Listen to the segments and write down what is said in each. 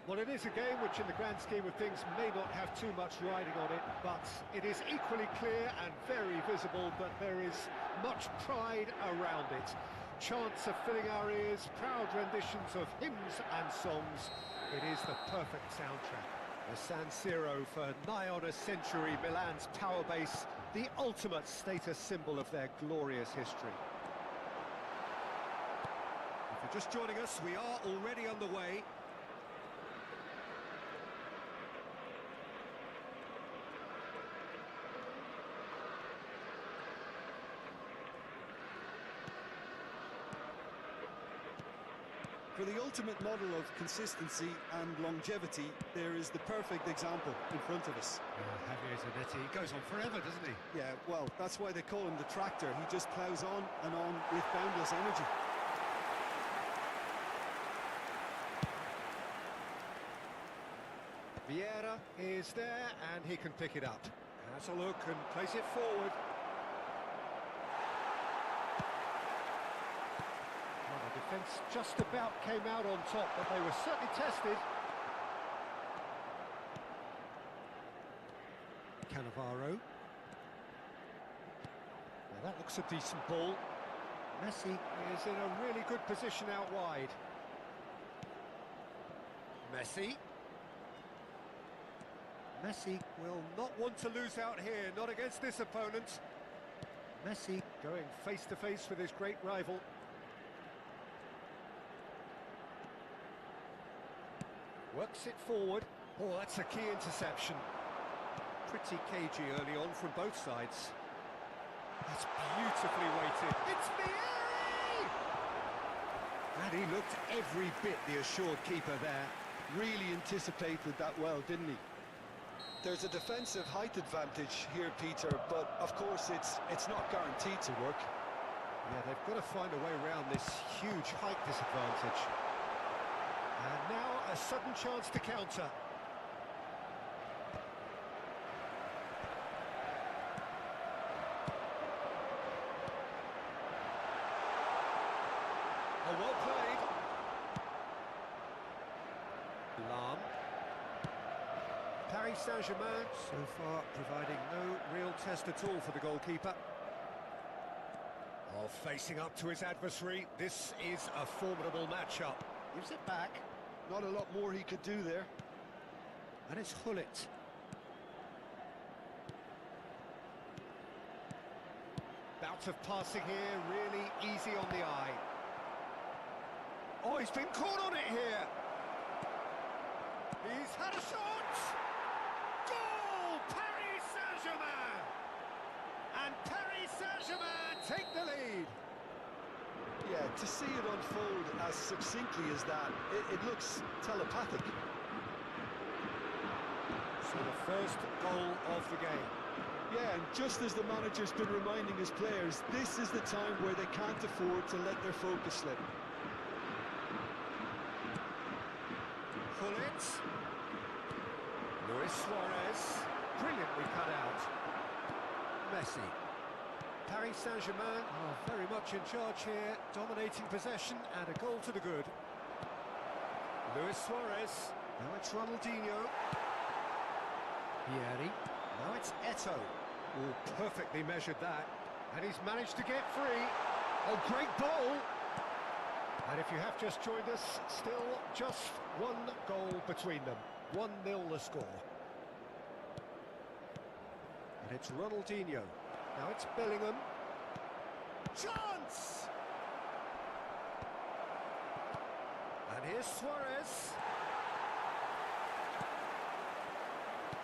Well, it is a game which in the grand scheme of things may not have too much riding on it, but it is equally clear and very visible that there is much pride around it. Chants are filling our ears, proud renditions of hymns and songs. It is the perfect soundtrack. The San Siro for nigh on a century, Milan's power base, the ultimate status symbol of their glorious history. If you're just joining us, we are already underway. For the ultimate model of consistency and longevity, there is the perfect example in front of us. Javier Zanetti goes on forever, doesn't he? Yeah, well, that's why they call him the tractor. He just ploughs on and on with boundless energy. Vieira is there and he can pick it up. Has a look and plays it forward. Defence just about came out on top, but they were certainly tested. Cannavaro. Now that looks a decent ball. Messi is in a really good position out wide. Messi. Messi will not want to lose out here, not against this opponent. Messi going face to face with his great rival. Works it forward. Oh, that's a key interception. Pretty cagey early on from both sides. That's beautifully weighted. It's Vieri! And he looked every bit the assured keeper there. Really anticipated that well, didn't he? There's a defensive height advantage here, Peter, but of course it's not guaranteed to work. Yeah, they've got to find a way around this huge height disadvantage. And now a sudden chance to counter. Oh, well played. Lam. Paris Saint-Germain so far providing no real test at all for the goalkeeper. Oh, facing up to his adversary, this is a formidable matchup. Gives it back. Not a lot more he could do there. And it's HOLA. Bout of passing here, really easy on the eye. Oh, he's been caught on it here. He's had a shot! Goal! Paris Saint-Germain! And Paris Saint-Germain take the lead. Yeah, to see it unfold as succinctly as that, it looks telepathic. So the first goal of the game. Yeah, and just as the manager's been reminding his players, this is the time where they can't afford to let their focus slip. Pullet. Luis Suarez. Brilliantly cut out. Messi. Paris Saint-Germain are very much in charge here, dominating possession and a goal to the good. Luis Suarez. Now it's Ronaldinho. Vieri. Now it's Eto'o. Oh, perfectly measured that. And he's managed to get free. Oh, great ball! And if you have just joined us, still just one goal between them. 1-0 the score. And it's Ronaldinho. Now it's Bellingham. Chance! And here's Suarez.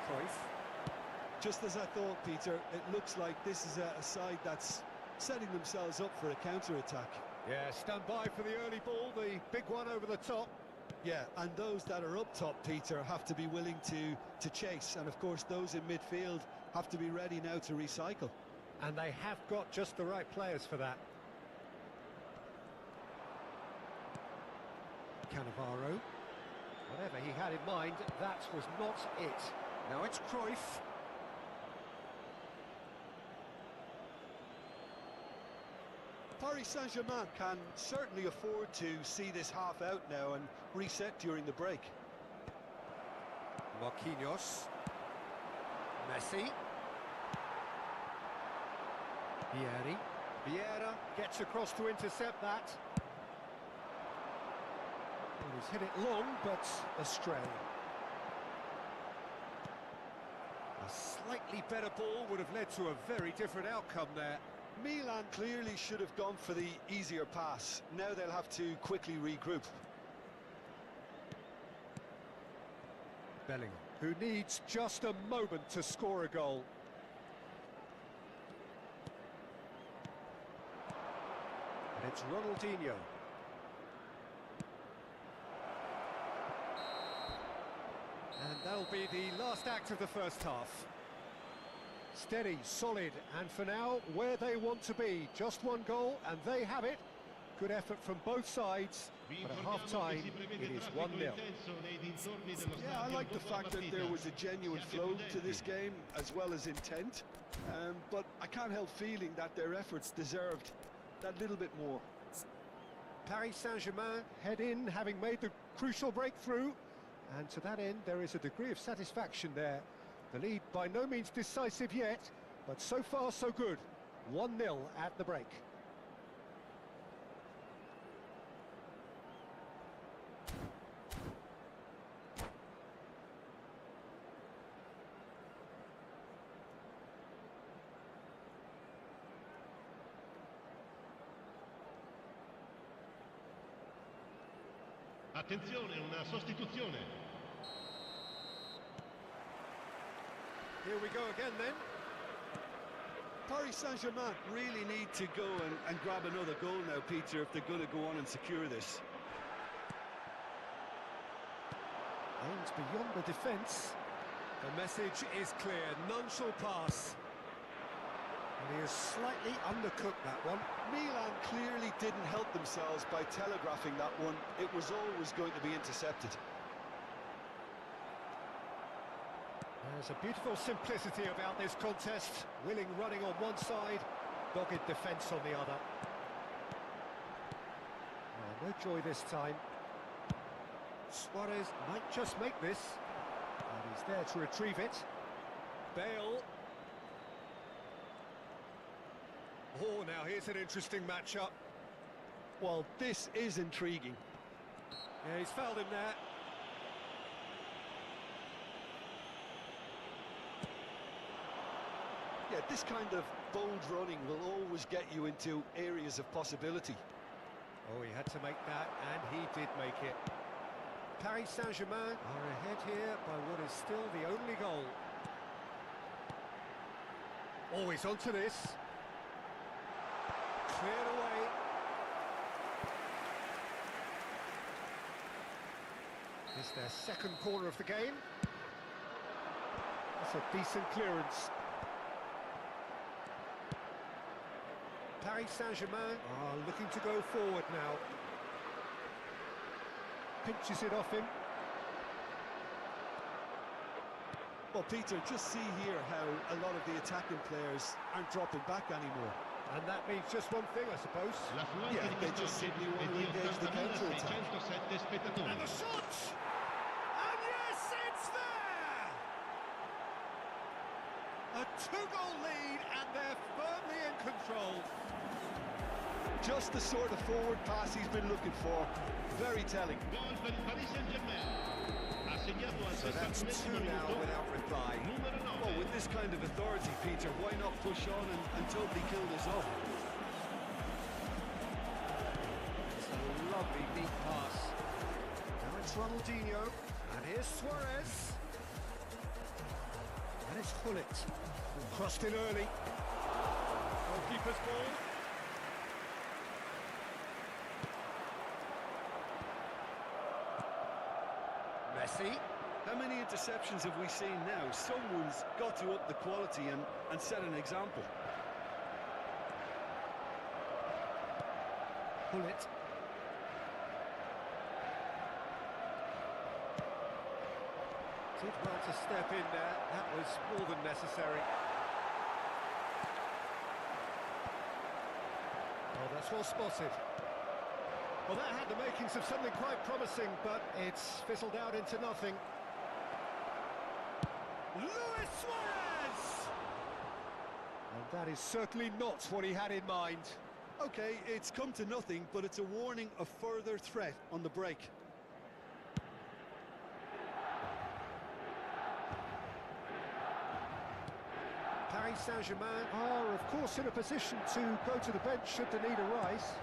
Cruyff. Just as I thought, Peter, it looks like this is a side that's setting themselves up for a counter-attack. Yeah, stand by for the early ball, the big one over the top. Yeah, and those that are up top, Peter, have to be willing to chase. And, of course, those in midfield have to be ready now to recycle. And they have got just the right players for that. Cannavaro. Whatever he had in mind, that was not it. Now it's Cruyff. Paris Saint-Germain can certainly afford to see this half out now and reset during the break. Marquinhos. Messi. Vieri. Vieira gets across to intercept that. Well, he's hit it long, but astray. A slightly better ball would have led to a very different outcome there. Milan clearly should have gone for the easier pass. Now they'll have to quickly regroup. Bellingham, who needs just a moment to score a goal. And it's Ronaldinho. And that'll be the last act of the first half. Steady, solid, and for now, where they want to be. Just one goal, and they have it. Good effort from both sides, but at half-time, it is 1-0. Yeah, I like the fact that there was a genuine flow to this game, as well as intent. But I can't help feeling that their efforts deserved that little bit more. Paris Saint-Germain head in, having made the crucial breakthrough. And to that end, there is a degree of satisfaction there. The lead by no means decisive yet, but so far so good. 1-0 at the break. Attenzione, una sostituzione. Here we go again then. Paris Saint-Germain really need to go and grab another goal now, Peter, if they're going to go on and secure this. Aims beyond the defence. The message is clear, none shall pass. And he has slightly undercooked that one. Milan clearly didn't help themselves by telegraphing that one. It was always going to be intercepted. There's a beautiful simplicity about this contest. Willing running on one side, dogged defence on the other. Oh, no joy this time. Suarez might just make this. And he's there to retrieve it. Bale. Oh, now here's an interesting matchup. Well, this is intriguing. Yeah, he's fouled him there. Yeah, this kind of bold running will always get you into areas of possibility. Oh, he had to make that, and he did make it. Paris Saint-Germain are ahead here by what is still the only goal. Oh, he's onto this. Cleared away. It's their second corner of the game. That's a decent clearance. Paris Saint-Germain are looking to go forward now. Pinches it off him. Well, Peter, just see here how a lot of the attacking players aren't dropping back anymore. And that means just one thing, I suppose. Yeah, they just simply want to engage the counter-attack. And the shot! And yes, it's there! A two-goal lead, and they're firmly in control. Just the sort of forward pass he's been looking for. Very telling. So that's two now without reply. Well, with this kind of authority, Peter, why not push on and totally kill this off? It's a lovely neat pass. Now it's Ronaldinho, and here's Suarez. And it's Hullet. Crossed in early. Goalkeeper's ball. Messi. How many interceptions have we seen now? Someone's got to up the quality and set an example. Hullet. Did well to step in there. That was more than necessary. Oh, that's well spotted. Well, that had the makings of something quite promising, but it's fizzled out into nothing. Luis Suarez! And that is certainly not what he had in mind. Okay, it's come to nothing, but it's a warning of further threat on the break. Paris Saint-Germain are, of course, in a position to go to the bench should the need arise.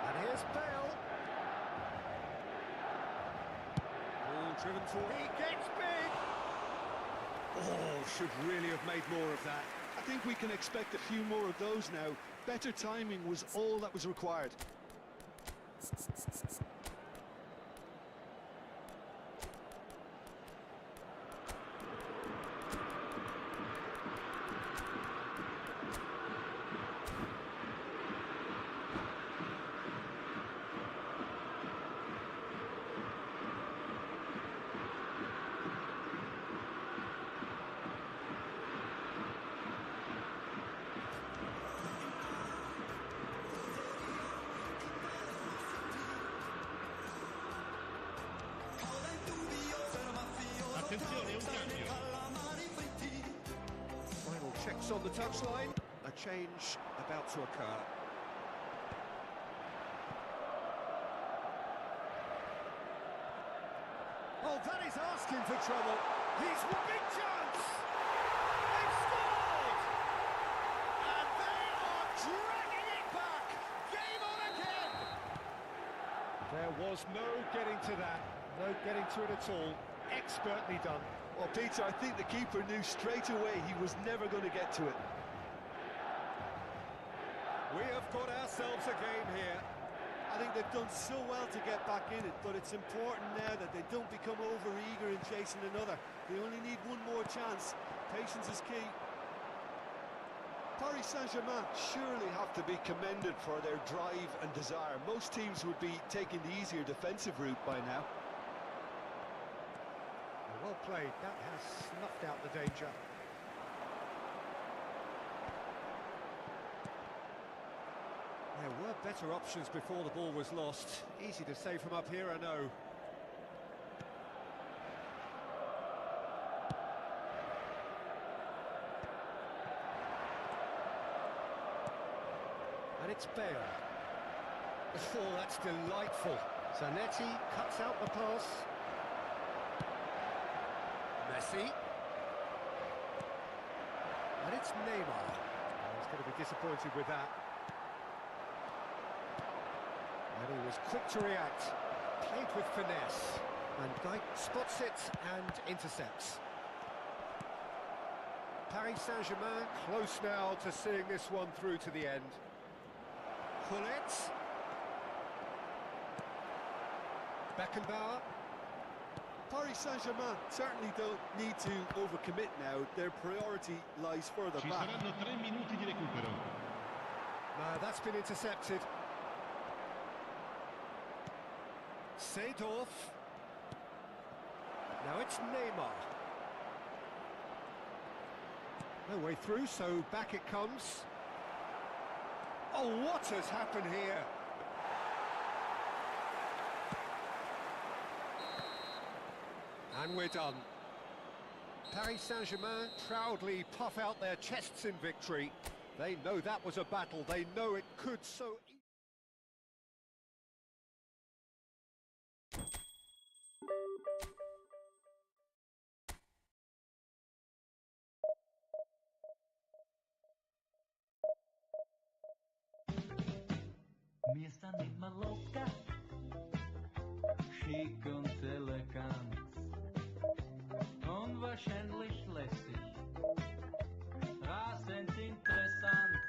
And here's Bale. Ball driven forward. He gets big! Oh, should really have made more of that. I think we can expect a few more of those now. Better timing was all that was required. Final checks on the touchline. A change about to occur. Oh, that is asking for trouble. He's a big chance. They've scored! And they are dragging it back. Game on again. There was no getting to that, no getting to it at all. Expertly done. Well, Peter, I think the keeper knew straight away he was never going to get to it. We have got ourselves a game here. I think they've done so well to get back in it, but it's important now that they don't become over-eager in chasing another. They only need one more chance. Patience is key. Paris Saint-Germain surely have to be commended for their drive and desire. Most teams would be taking the easier defensive route by now. Well played, that has snuffed out the danger. There were better options before the ball was lost. Easy to say from up here, I know. And it's Bale. Oh, that's delightful. Zanetti cuts out the pass. Messi. And it's Neymar. He's going to be disappointed with that. And he was quick to react. Played with finesse. And Dyke spots it and intercepts. Paris Saint-Germain close now to seeing this one through to the end. Hullet. Beckenbauer. Paris Saint-Germain certainly don't need to overcommit now. Their priority lies further Ci back. saranno 3 minuti di recupero. No, that's been intercepted. Seedorf. Now it's Neymar. No way through, so back it comes. Oh, what has happened here? And we're done. Paris Saint-Germain proudly puff out their chests in victory. They know that was a battle. They know it could so... Mir ist dann immer locker, schick und elegant und wahrscheinlich lässig, rasend interessant.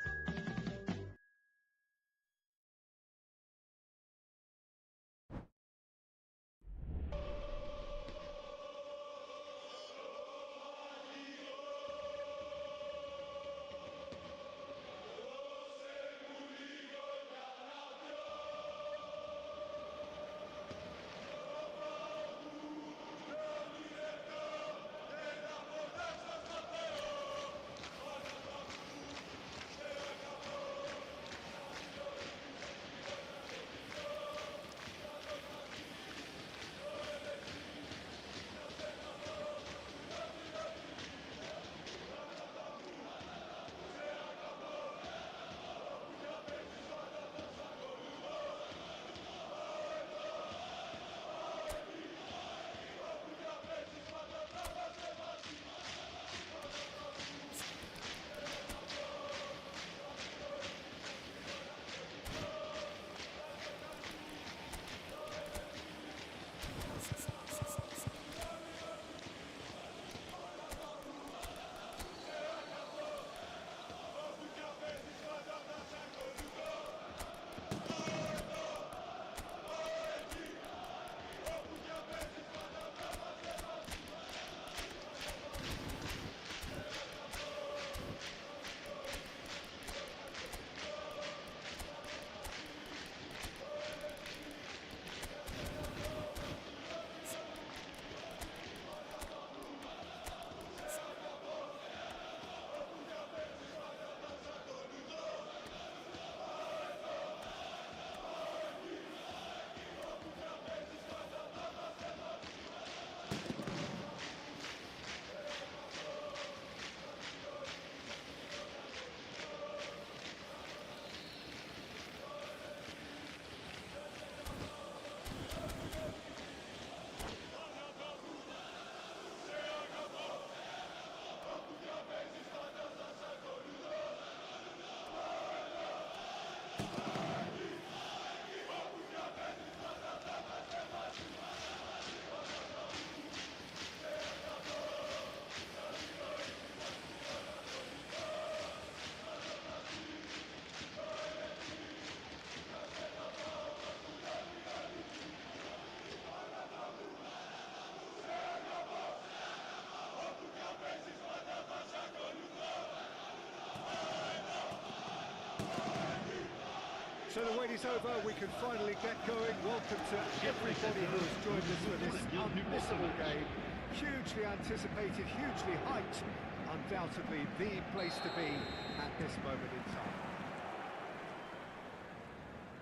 So the wait is over, we can finally get going. Welcome to everybody who has joined us for this unmissable game. Hugely anticipated, hugely hyped. Undoubtedly the place to be at this moment in time.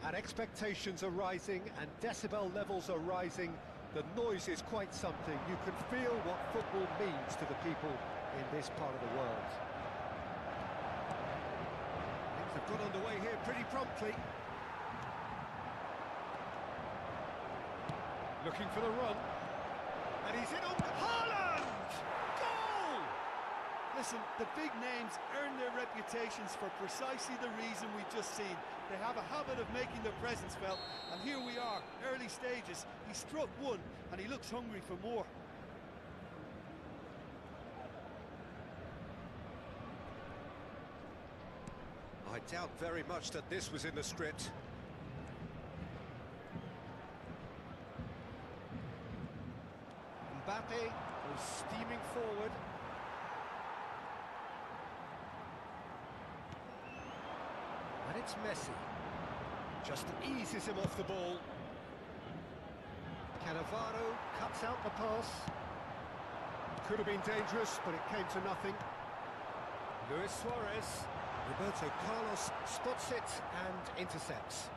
And expectations are rising and decibel levels are rising. The noise is quite something. You can feel what football means to the people in this part of the world. Things have got underway here pretty promptly. Looking for the run. And he's in on Haaland! Goal! Listen, the big names earn their reputations for precisely the reason we've just seen. They have a habit of making their presence felt, and here we are, early stages. He struck one, and he looks hungry for more. I doubt very much that this was in the script. Mbappe was steaming forward. And it's Messi. Just eases him off the ball. Cannavaro cuts out the pass. Could have been dangerous, but it came to nothing. Luis Suarez. Roberto Carlos spots it and intercepts.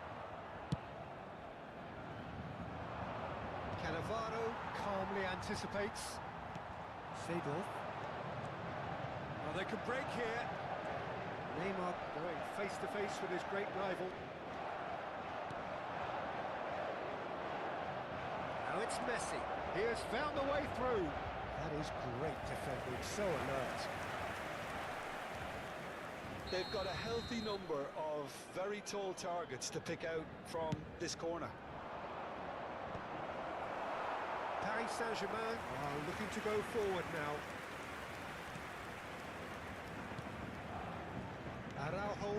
Cannavaro calmly anticipates. Seedorf. Well, they could break here. Neymar going face-to-face with his great rival. Now it's Messi. He has found the way through. That is great defending, so alert. They've got a healthy number of very tall targets to pick out from this corner. Paris Saint-Germain are looking to go forward now. Araujo,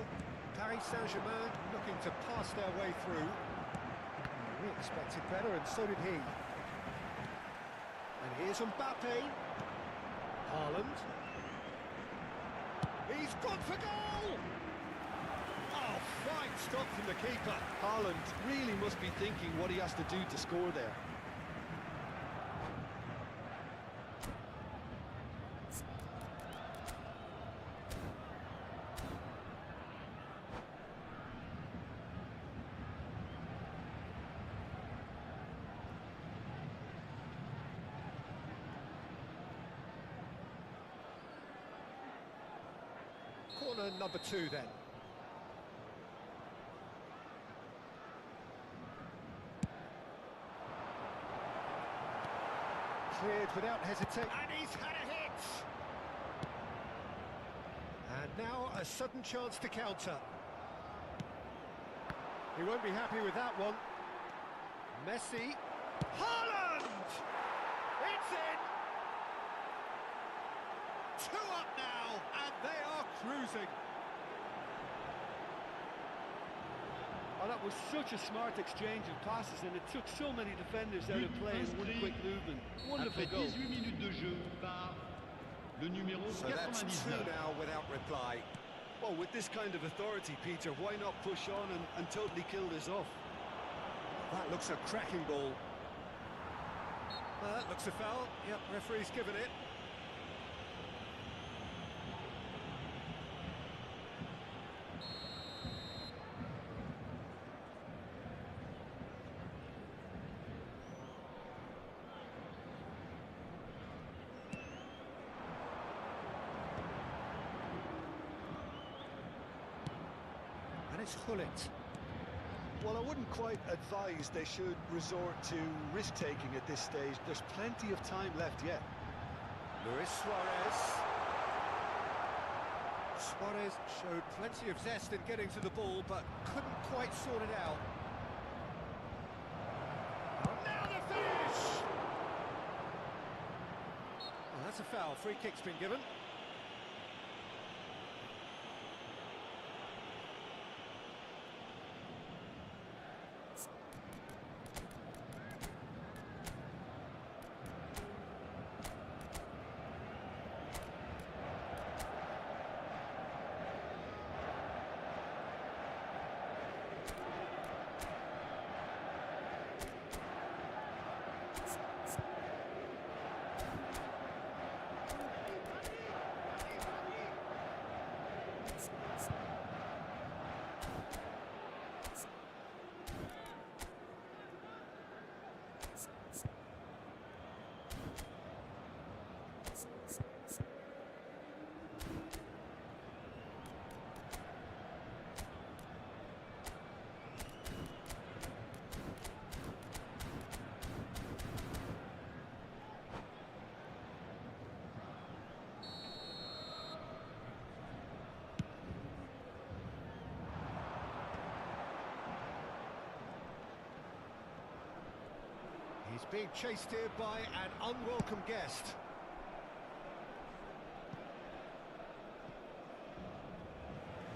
Paris Saint-Germain looking to pass their way through. We expected better, and so did he. And here's Mbappe. Haaland. He's gone for goal! Oh, fine stop from the keeper. Haaland really must be thinking what he has to do to score there. Corner number 2 then. Cleared without hesitation. And he's had a hit! And now a sudden chance to counter. He won't be happy with that one. Messi. Haaland! It's in! 2 up now, and they are cruising. Oh, that was such a smart exchange of passes, and it took so many defenders out of play in one quick movement. Wonderful Après goal. 18 minutes de jeu par le numéro So that's 2 99. now without reply. Well, with this kind of authority, Peter, why not push on and totally kill this off? That looks a cracking ball. That looks a foul. Yep, referee's given it. It's Hullet. Well, I wouldn't quite advise they should resort to risk-taking at this stage. There's plenty of time left yet. Luis Suarez. Suarez showed plenty of zest in getting to the ball, but couldn't quite sort it out. Now the finish! Well, that's a foul. Free kick's been given. He's being chased here by an unwelcome guest.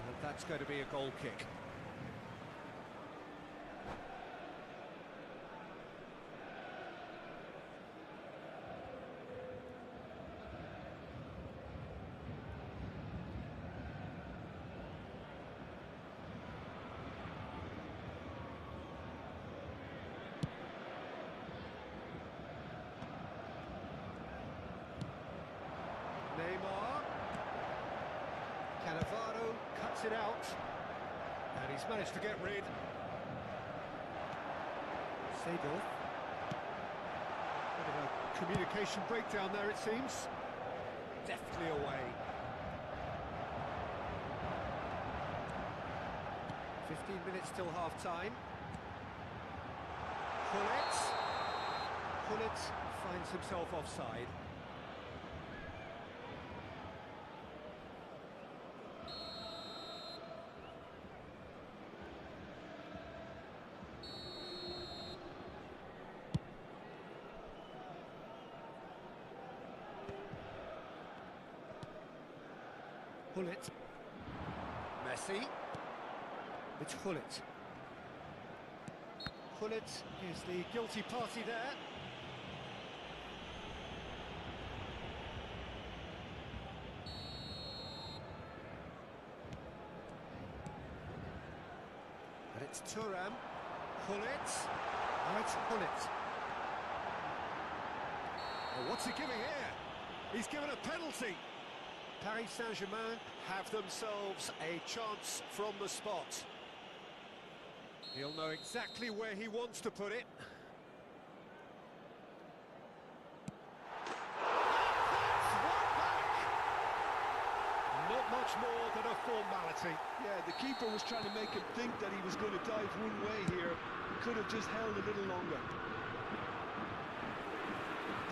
And that's going to be a goal kick. Neymar. Cannavaro cuts it out. And he's managed to get rid. Seedorf. Bit of a communication breakdown there, it seems. Deftly away. 15 minutes till half-time. Gullit finds himself offside. Gullit. Messi. It's Gullit. Gullit is the guilty party there. And it's Thuram. Gullit. And it's Gullit. Oh, what's he giving here? He's given a penalty. Paris Saint-Germain have themselves a chance from the spot. He'll know exactly where he wants to put it. Not much more than a formality. Yeah, the keeper was trying to make him think that he was going to dive one way here. He could have just held a little longer.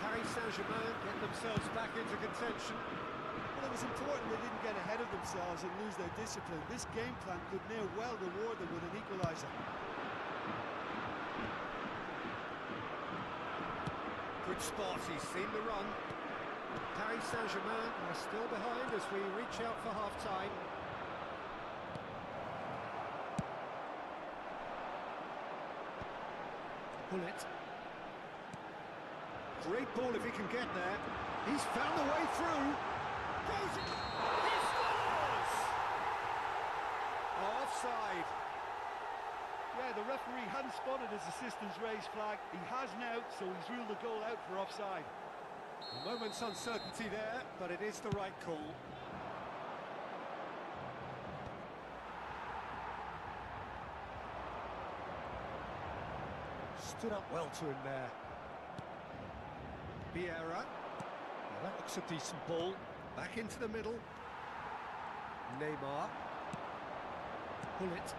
Paris Saint-Germain get themselves back into contention. Well, it was important they didn't get ahead of themselves and lose their discipline. This game plan could near well reward them with an equaliser. Good spot, he's seen the run. Paris Saint-Germain are still behind as we reach out for half-time. Gullit. Great ball if he can get there. He's found the way through. Goes it! He scores! Offside. Yeah, the referee hadn't spotted his assistant's raised flag. He has now, so he's ruled the goal out for offside. A moment's uncertainty there, but it is the right call. Stood up well to him there. Vieira. Well, that looks a decent ball. Back into the middle. Neymar. Gullit.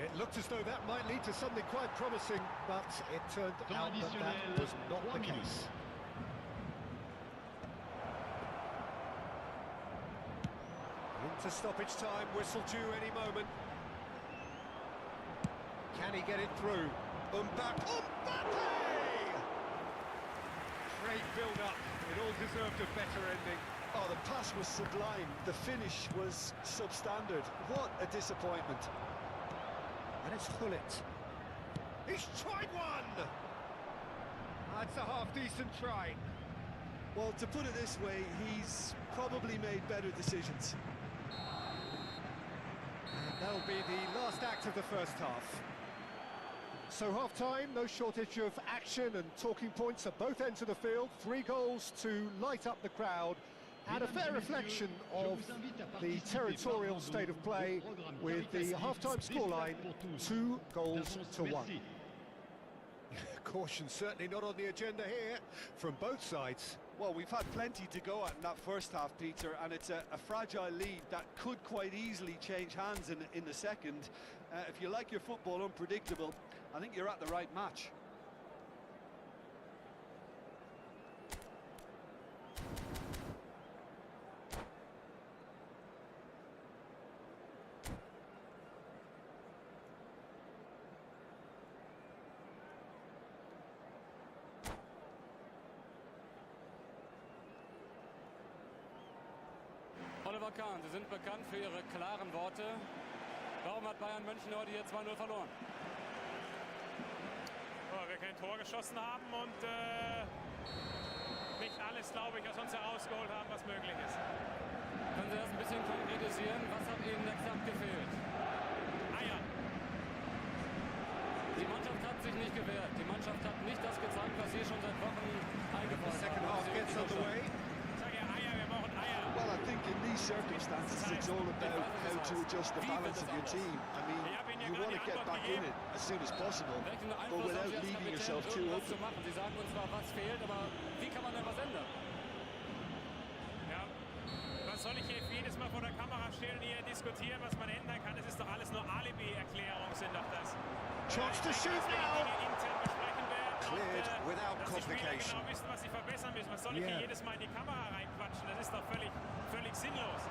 It looked as though that might lead to something quite promising, but it turned out that that was not the case. Into stoppage time, whistle due any moment. Can he get it through? Mbappe! Great build-up. It all deserved a better ending. Oh, the pass was sublime. The finish was substandard. What a disappointment. And it's Gullit. He's tried one! That's a half-decent try. Well, to put it this way, he's probably made better decisions. And that'll be the last act of the first half. So half-time, no shortage of action and talking points at both ends of the field. 3 goals to light up the crowd. And a fair reflection of the territorial state of play with the half-time scoreline 2-1. Caution certainly not on the agenda here from both sides. Well, we've had plenty to go at in that first half, Peter, and it's a fragile lead that could quite easily change hands in the second. If you like your football unpredictable, I think you're at the right match. Kahn, Sie sind bekannt für Ihre klaren Worte. Warum hat Bayern München heute hier 2-0 verloren? Weil wir kein Tor geschossen haben und nicht alles, glaube ich, aus uns herausgeholt haben, was möglich ist. Können Sie das ein bisschen konkretisieren? Was hat Ihnen exakt gefehlt? Eier. Die Mannschaft hat sich nicht gewehrt. Die Mannschaft hat nicht das gezeigt, was Sie schon seit Wochen eingefordert Second haben. half gets underway. Ich sage ja Eier, wir brauchen Eier. Well, I think in these circumstances, it's all about how to adjust the balance of your team. I mean, you want to get back in it as soon as possible, Welchen but Einfluss without haben Sie als leaving Kapitän, yourself too irgendwas zu open. machen? Sie sagen uns zwar, was fehlt, aber wie kann man denn was ändern? Ja. Was soll ich hier jedes Mal vor der Kamera stehen und hier diskutieren, was man ändern kann? Das ist doch alles nur Alibi-Erklärungen, sind doch das. Chance to shoot now. Intern besprechen werden Cleared und, without dass die Spieler complication. genau wissen, was sie verbessern müssen. Was soll ich hier jedes Mal in die Kamera reinquatschen? Das ist doch völlig sinnlos.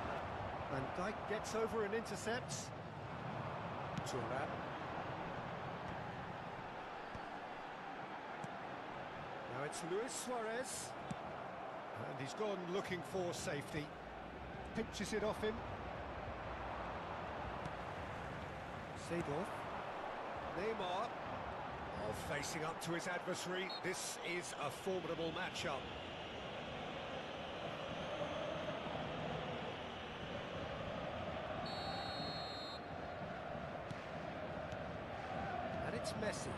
Van Dijk gets over and intercepts. Thuram. Now it's Luis Suarez. And he's gone looking for safety. Pinches it off him. Seedorf. Neymar. Oh, facing up to his adversary. This is a formidable matchup. And it's Messi.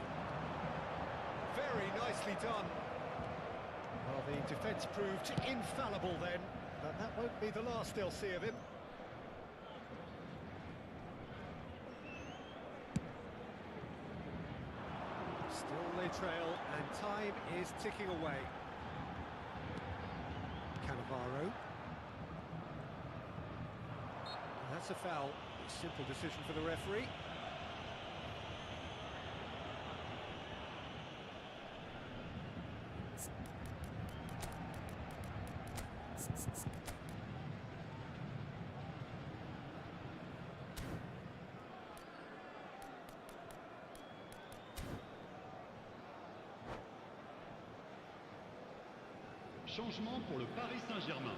Very nicely done. Well, the defence proved infallible then, but that won't be the last they'll see of him. Still they trail, and time is ticking away. Cannavaro. That's a foul. Simple decision for the referee. Changement pour le Paris Saint-Germain.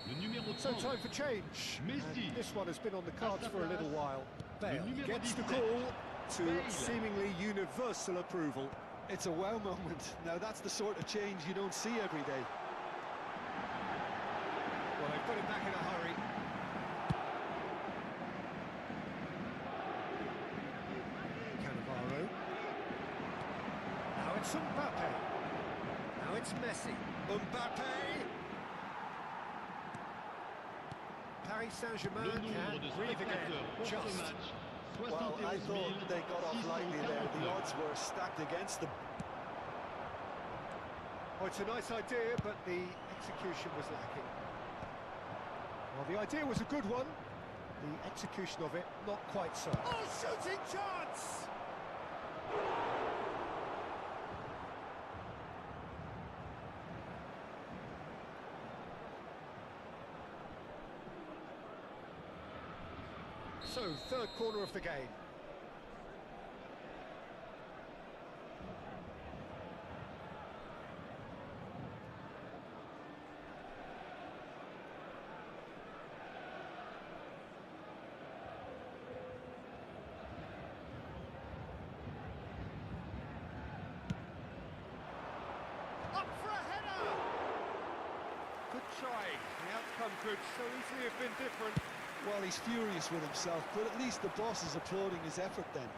Le numéro 30. So time for change. Messi. And this one has been on the cards sa for a little place, while. Bale numéro gets the 17. call to Bale. seemingly universal approval. It's a wow moment. Now, that's the sort of change you don't see every day. Well, they put him back in a hurry. Cannavaro. Now it's Mbappe. Now it's Messi. Mbappe. Paris Saint-Germain Le nombre can de breathe again. spectateurs pour ce Just. match, Well, I thought they got off lightly there. The 71 odds were stacked against them. Oh, it's a nice idea, but the execution was lacking. Well, the idea was a good one. The execution of it, not quite so. Oh, shooting chance! So, third corner of the game. Up for a header! Good try. The outcome could so easily have been different. Well, he's furious with himself, but at least the boss is applauding his effort then.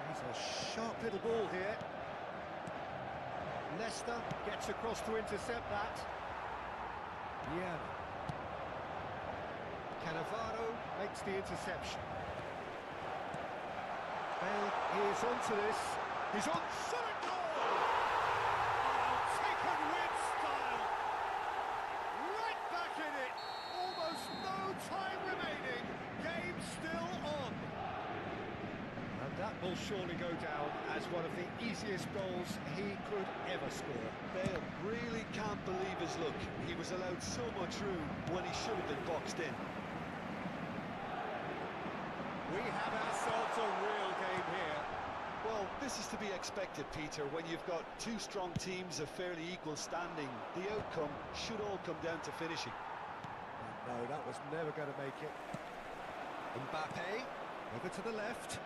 He's a sharp little ball here. Leicester gets across to intercept that. Yeah. Cannavaro makes the interception. Bale is onto this. He's on shot at goal! Oh, taken with style. Right back in it. Almost no time remaining. Game still on. And that will surely go down as one of the easiest goals he could ever score. Bale really can't believe his luck. He was allowed so much room when he should have been boxed in. We have ourselves a real game here. Well, This is to be expected, Peter, when you've got two strong teams of fairly equal standing. The outcome should all come down to finishing. No, that was never going to make it. Mbappe, over to the left.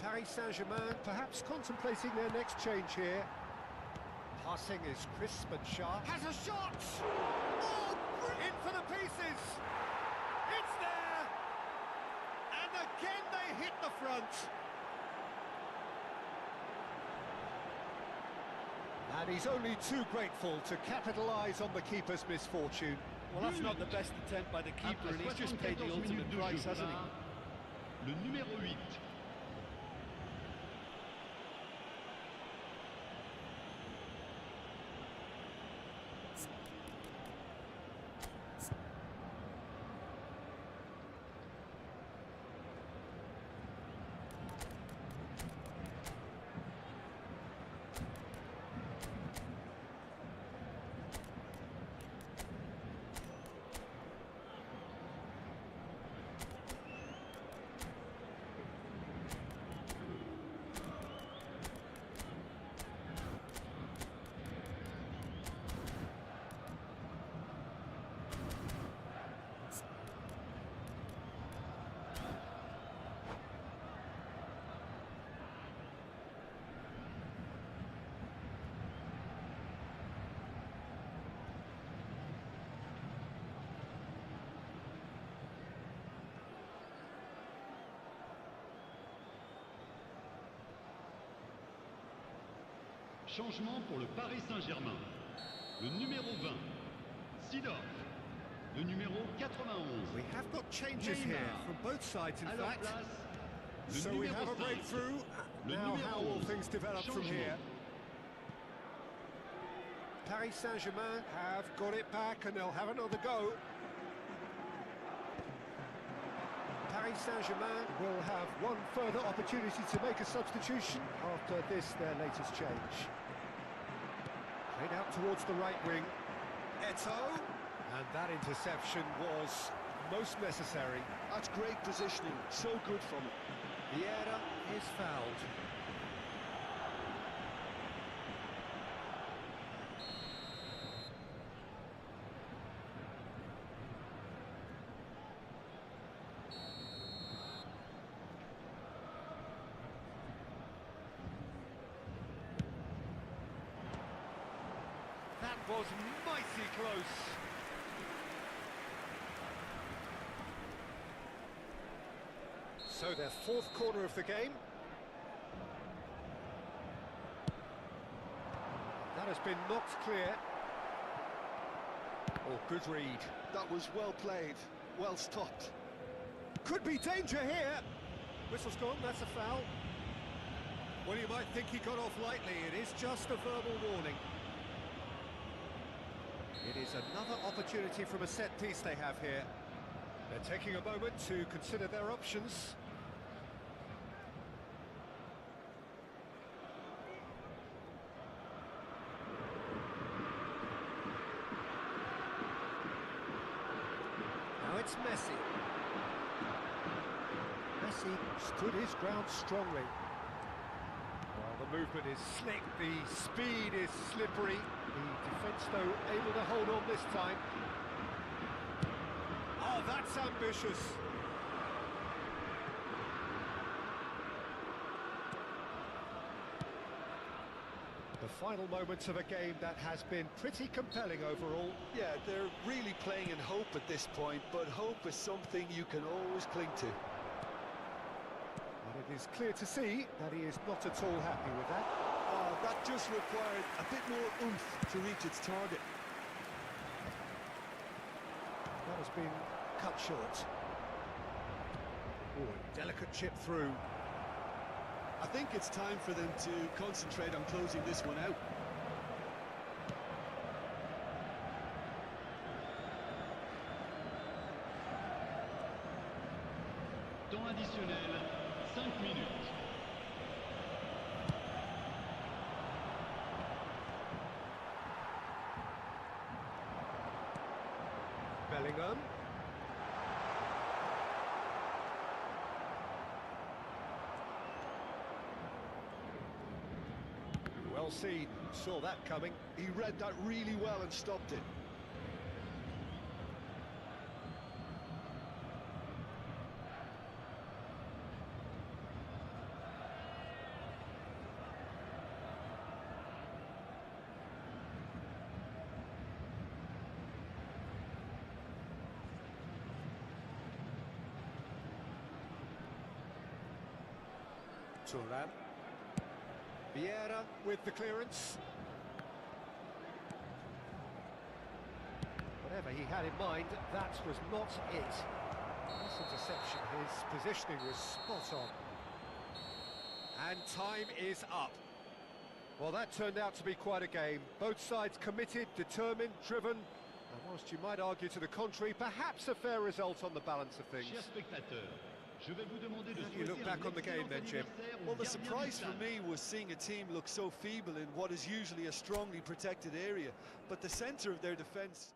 Paris Saint-Germain perhaps contemplating their next change here. Passing is crisp and sharp. Has a shot! Oh, in for the pieces! It's there! And again they hit the front. And he's only too grateful to capitalise on the keeper's misfortune. Well, that's not the best attempt by the keeper, and he's just paid the ultimate price, hasn't he? Le numéro 8. Changement pour le Paris Saint-Germain. Le numéro 20, Sidorf. Le numéro 91. We have got changes here from both sides, in fact. So we have a breakthrough. Now how will things develop from here? Paris Saint-Germain have got it back and they'll have another go. Paris Saint-Germain will have one further opportunity to make a substitution after this, their latest change. Played out towards the right wing. Eto'o. And that interception was most necessary. That's great positioning, so good from him. Vieira is fouled. That was mighty close. So their fourth corner of the game. That has been knocked clear. Oh, good read. That was well played, well stopped. Could be danger here. Whistle's gone, that's a foul. Well, you might think he got off lightly. It is just a verbal warning. It is another opportunity from a set piece they have here. They're taking a moment to consider their options. Now it's Messi. Messi stood his ground strongly. Well, the movement is slick, the speed is slippery. The defence, though, able to hold on this time. Oh, that's ambitious. The final moments of a game that has been pretty compelling overall. Yeah, they're really playing in hope at this point, but hope is something you can always cling to. And it is clear to see that he is not at all happy with that. That just required a bit more oomph to reach its target. That has been cut short. Oh, a delicate chip through. I think it's time for them to concentrate on closing this one out. Temps additionnel, 5 minutes. Bellingham. Chelsea saw that coming. He read that really well and stopped it. Turan. Vieira with the clearance. Whatever he had in mind, that was not it. This interception, his positioning was spot on. And time is up. Well, that turned out to be quite a game. Both sides committed, determined, driven. And whilst you might argue to the contrary, perhaps a fair result on the balance of things. Chers spectateurs, je vais vous demander de How do you look souhaiter back un on the game then, Jim? anniversaire au Well, the gardien du surprise for stade. me was seeing a team look so feeble in what is usually a strongly protected area. But the centre of their defence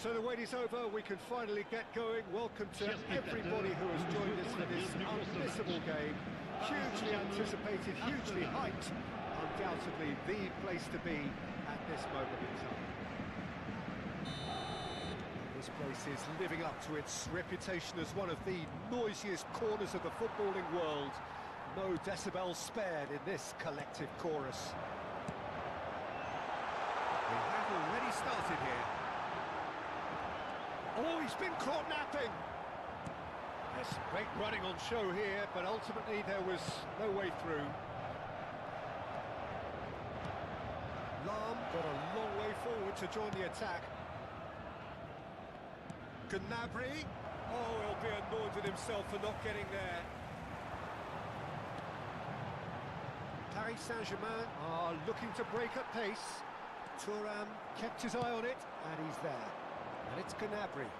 So the wait is over, we can finally get going. Welcome to everybody who has joined us for this unmissable game. Hugely anticipated, hugely hyped. Undoubtedly the place to be at this moment in time. This place is living up to its reputation as one of the noisiest corners of the footballing world. No decibels spared in this collective chorus. We have already started here. Oh, he's been caught napping. There's great running on show here, but ultimately there was no way through. Lam got a long way forward to join the attack. Gnabry. Oh, he'll be annoyed with himself for not getting there. Paris Saint-Germain are looking to break at pace. Thuram kept his eye on it, and he's there. And it's Gnabry.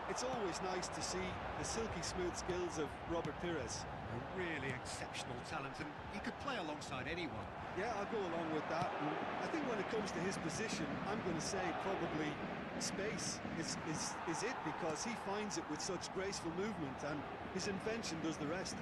It's always nice to see the silky smooth skills of Robert Pires. A really exceptional talent, and he could play alongside anyone. Yeah, I'll go along with that. And I think when it comes to his position, I'm going to say probably space is it, because he finds it with such graceful movement, and his invention does the rest.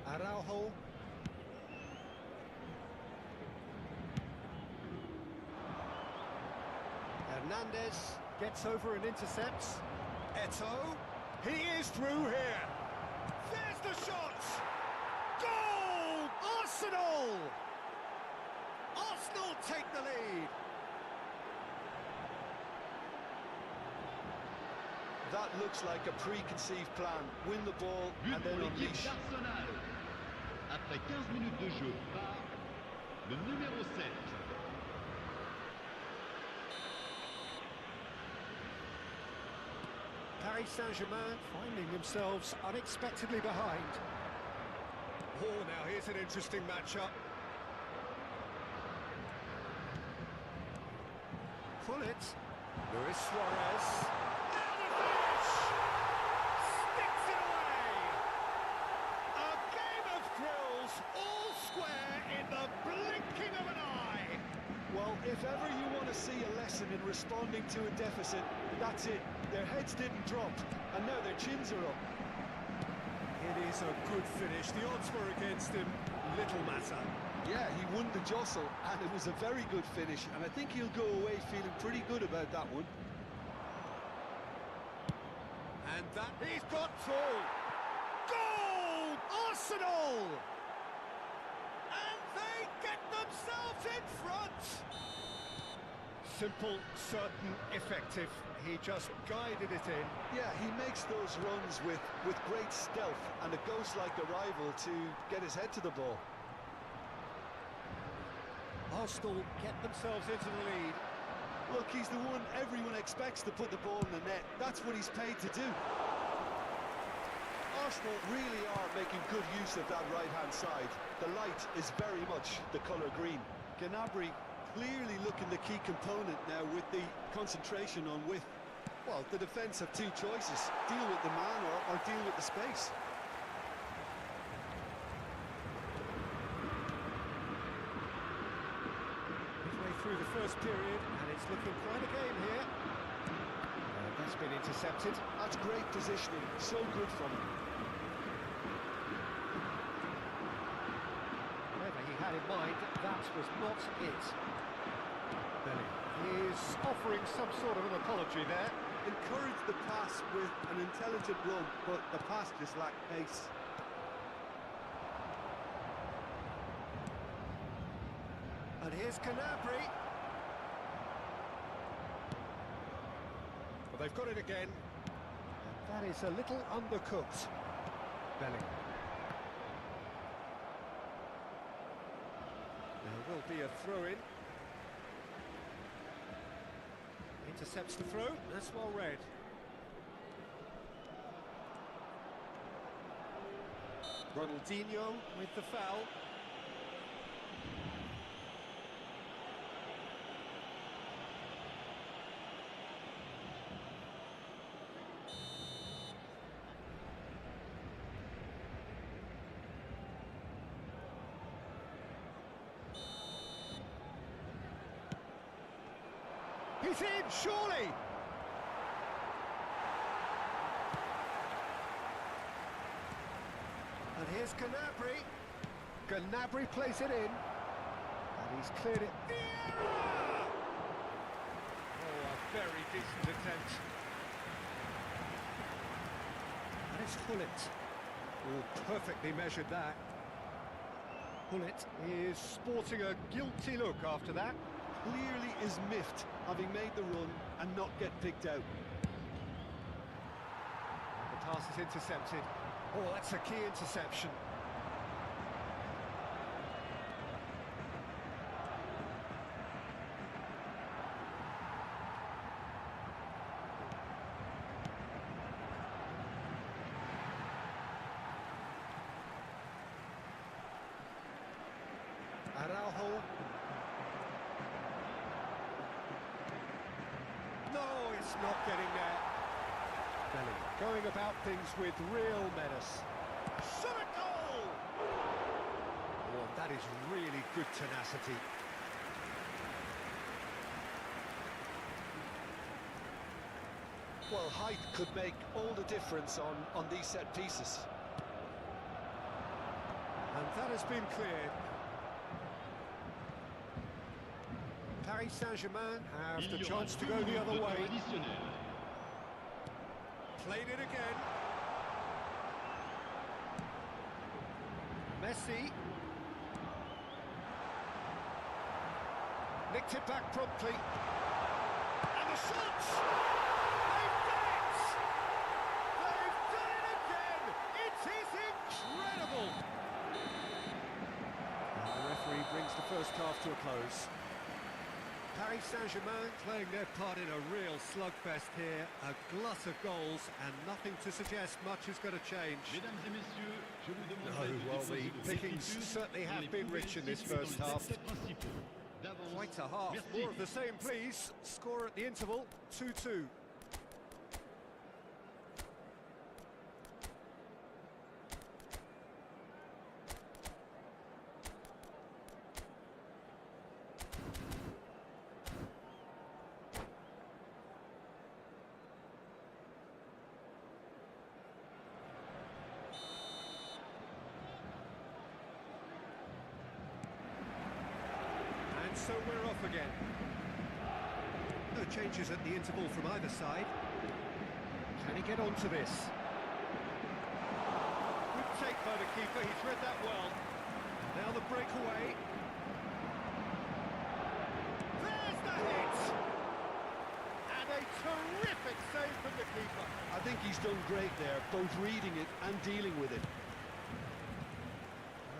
Araujo. Hernandez gets over and intercepts. Eto'o. He is through here. There's the shot. Goal! Arsenal! Arsenal take the lead. That looks like a preconceived plan. Win the ball But and then pour l'équipe unleash. d'Arsenal. Après 15 minutes de jeu par le numéro 7. Paris Saint-Germain finding themselves unexpectedly behind. Oh, now here's an interesting matchup. Pull it. Luis Suarez. And the finish! Sticks it away! A game of thrills, all square in the blinking of an eye. Well, if ever you want to see a lesson in responding to a deficit, that's it. Their heads didn't drop, and now their chins are up. It is a good finish. The odds were against him. Little matter. Yeah, he won the jostle, and it was a very good finish, and I think he'll go away feeling pretty good about that one. And that he's got through. Goal! Arsenal! And they get themselves in front. Simple, certain, effective. He just guided it in. Yeah, he makes those runs with great stealth and a ghost-like arrival to get his head to the ball. Arsenal get themselves into the lead. Look, he's the one everyone expects to put the ball in the net. That's what he's paid to do. Arsenal really are making good use of that right-hand side. The light is very much the colour green. Gnabry clearly looking the key component now with the concentration on width. Well, the defence have two choices: deal with the man or deal with the space. Midway through the first period, and it's looking quite a game here. That's been intercepted. That's great positioning. So good from him. Whatever he had in mind, that was not it. Belly. He is offering some sort of an apology there. Encourage the pass with an intelligent run, but the pass just lacked pace. And here's Gnabry. Well, they've got it again. And that is a little undercooked. Belly. There will be a throw-in. Intercepts the throw, that's well read. Ronaldinho with the foul. He's in, surely! And here's Gnabry. Gnabry plays it in. And he's cleared it. Vieira! Oh, a very decent attempt. And it's Hullet. Oh, perfectly measured that. Hullet is sporting a guilty look after that. Clearly is miffed, having made the run and not get picked out. The pass is intercepted. Oh, that's a key interception. Araujo. No, it's not getting there. Belly going about things with real menace. Shot a goal! Oh, that is really good tenacity. Well, height could make all the difference on these set pieces. And that has been cleared. Paris Saint-Germain have the chance to go the other way. Played it again. Messi. Nicked it back promptly. And the shots! They've done it! They've done it again! It is incredible! And the referee brings the first half to a close. Paris Saint-Germain playing their part in a real slugfest here, a glut of goals, and nothing to suggest much is going to change. No, well, the pickings certainly have been rich in this first half. Quite a half. More of the same, please. Score at the interval, 2-2. So we're off again. No changes at the interval from either side. Can he get onto this? Good take by the keeper, he's read that well. Now the breakaway. There's the hit! And a terrific save from the keeper. I think he's done great there, both reading it and dealing with it.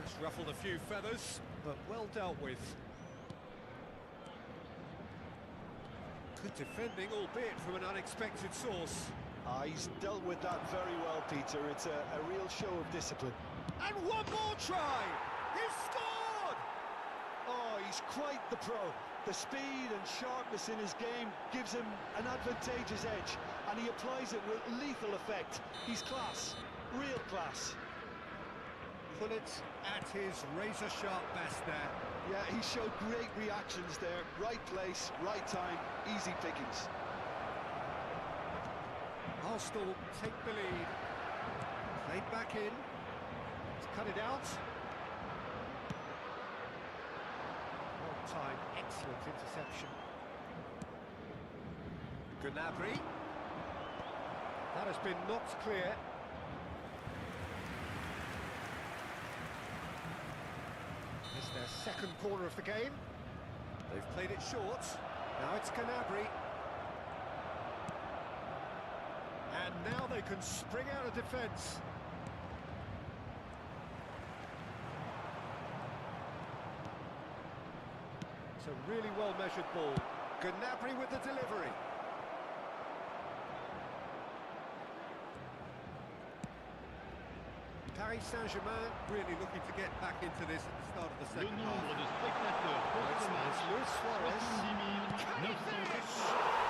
That's ruffled a few feathers, but well dealt with. Good defending, albeit from an unexpected source. He's dealt with that very well, Peter. It's a real show of discipline. And one more try! He's scored! Oh, he's quite the pro. The speed and sharpness in his game gives him an advantageous edge, and he applies it with lethal effect. He's class, real class. Hullet at his razor-sharp best there. Yeah, he showed great reactions there. Right place, right time, easy pickings. Arsenal take the lead. Played back in. To cut it out. On time, excellent interception. Gnabry. That has been knocked clear. It's their second corner of the game. They've played it short. Now it's Gnabry. And now they can spring out of defence. It's a really well-measured ball. Gnabry with the delivery. Paris Saint-Germain really looking to get back into this at the start of the second half. Le nombre de spectateurs pour ce match, 70 980.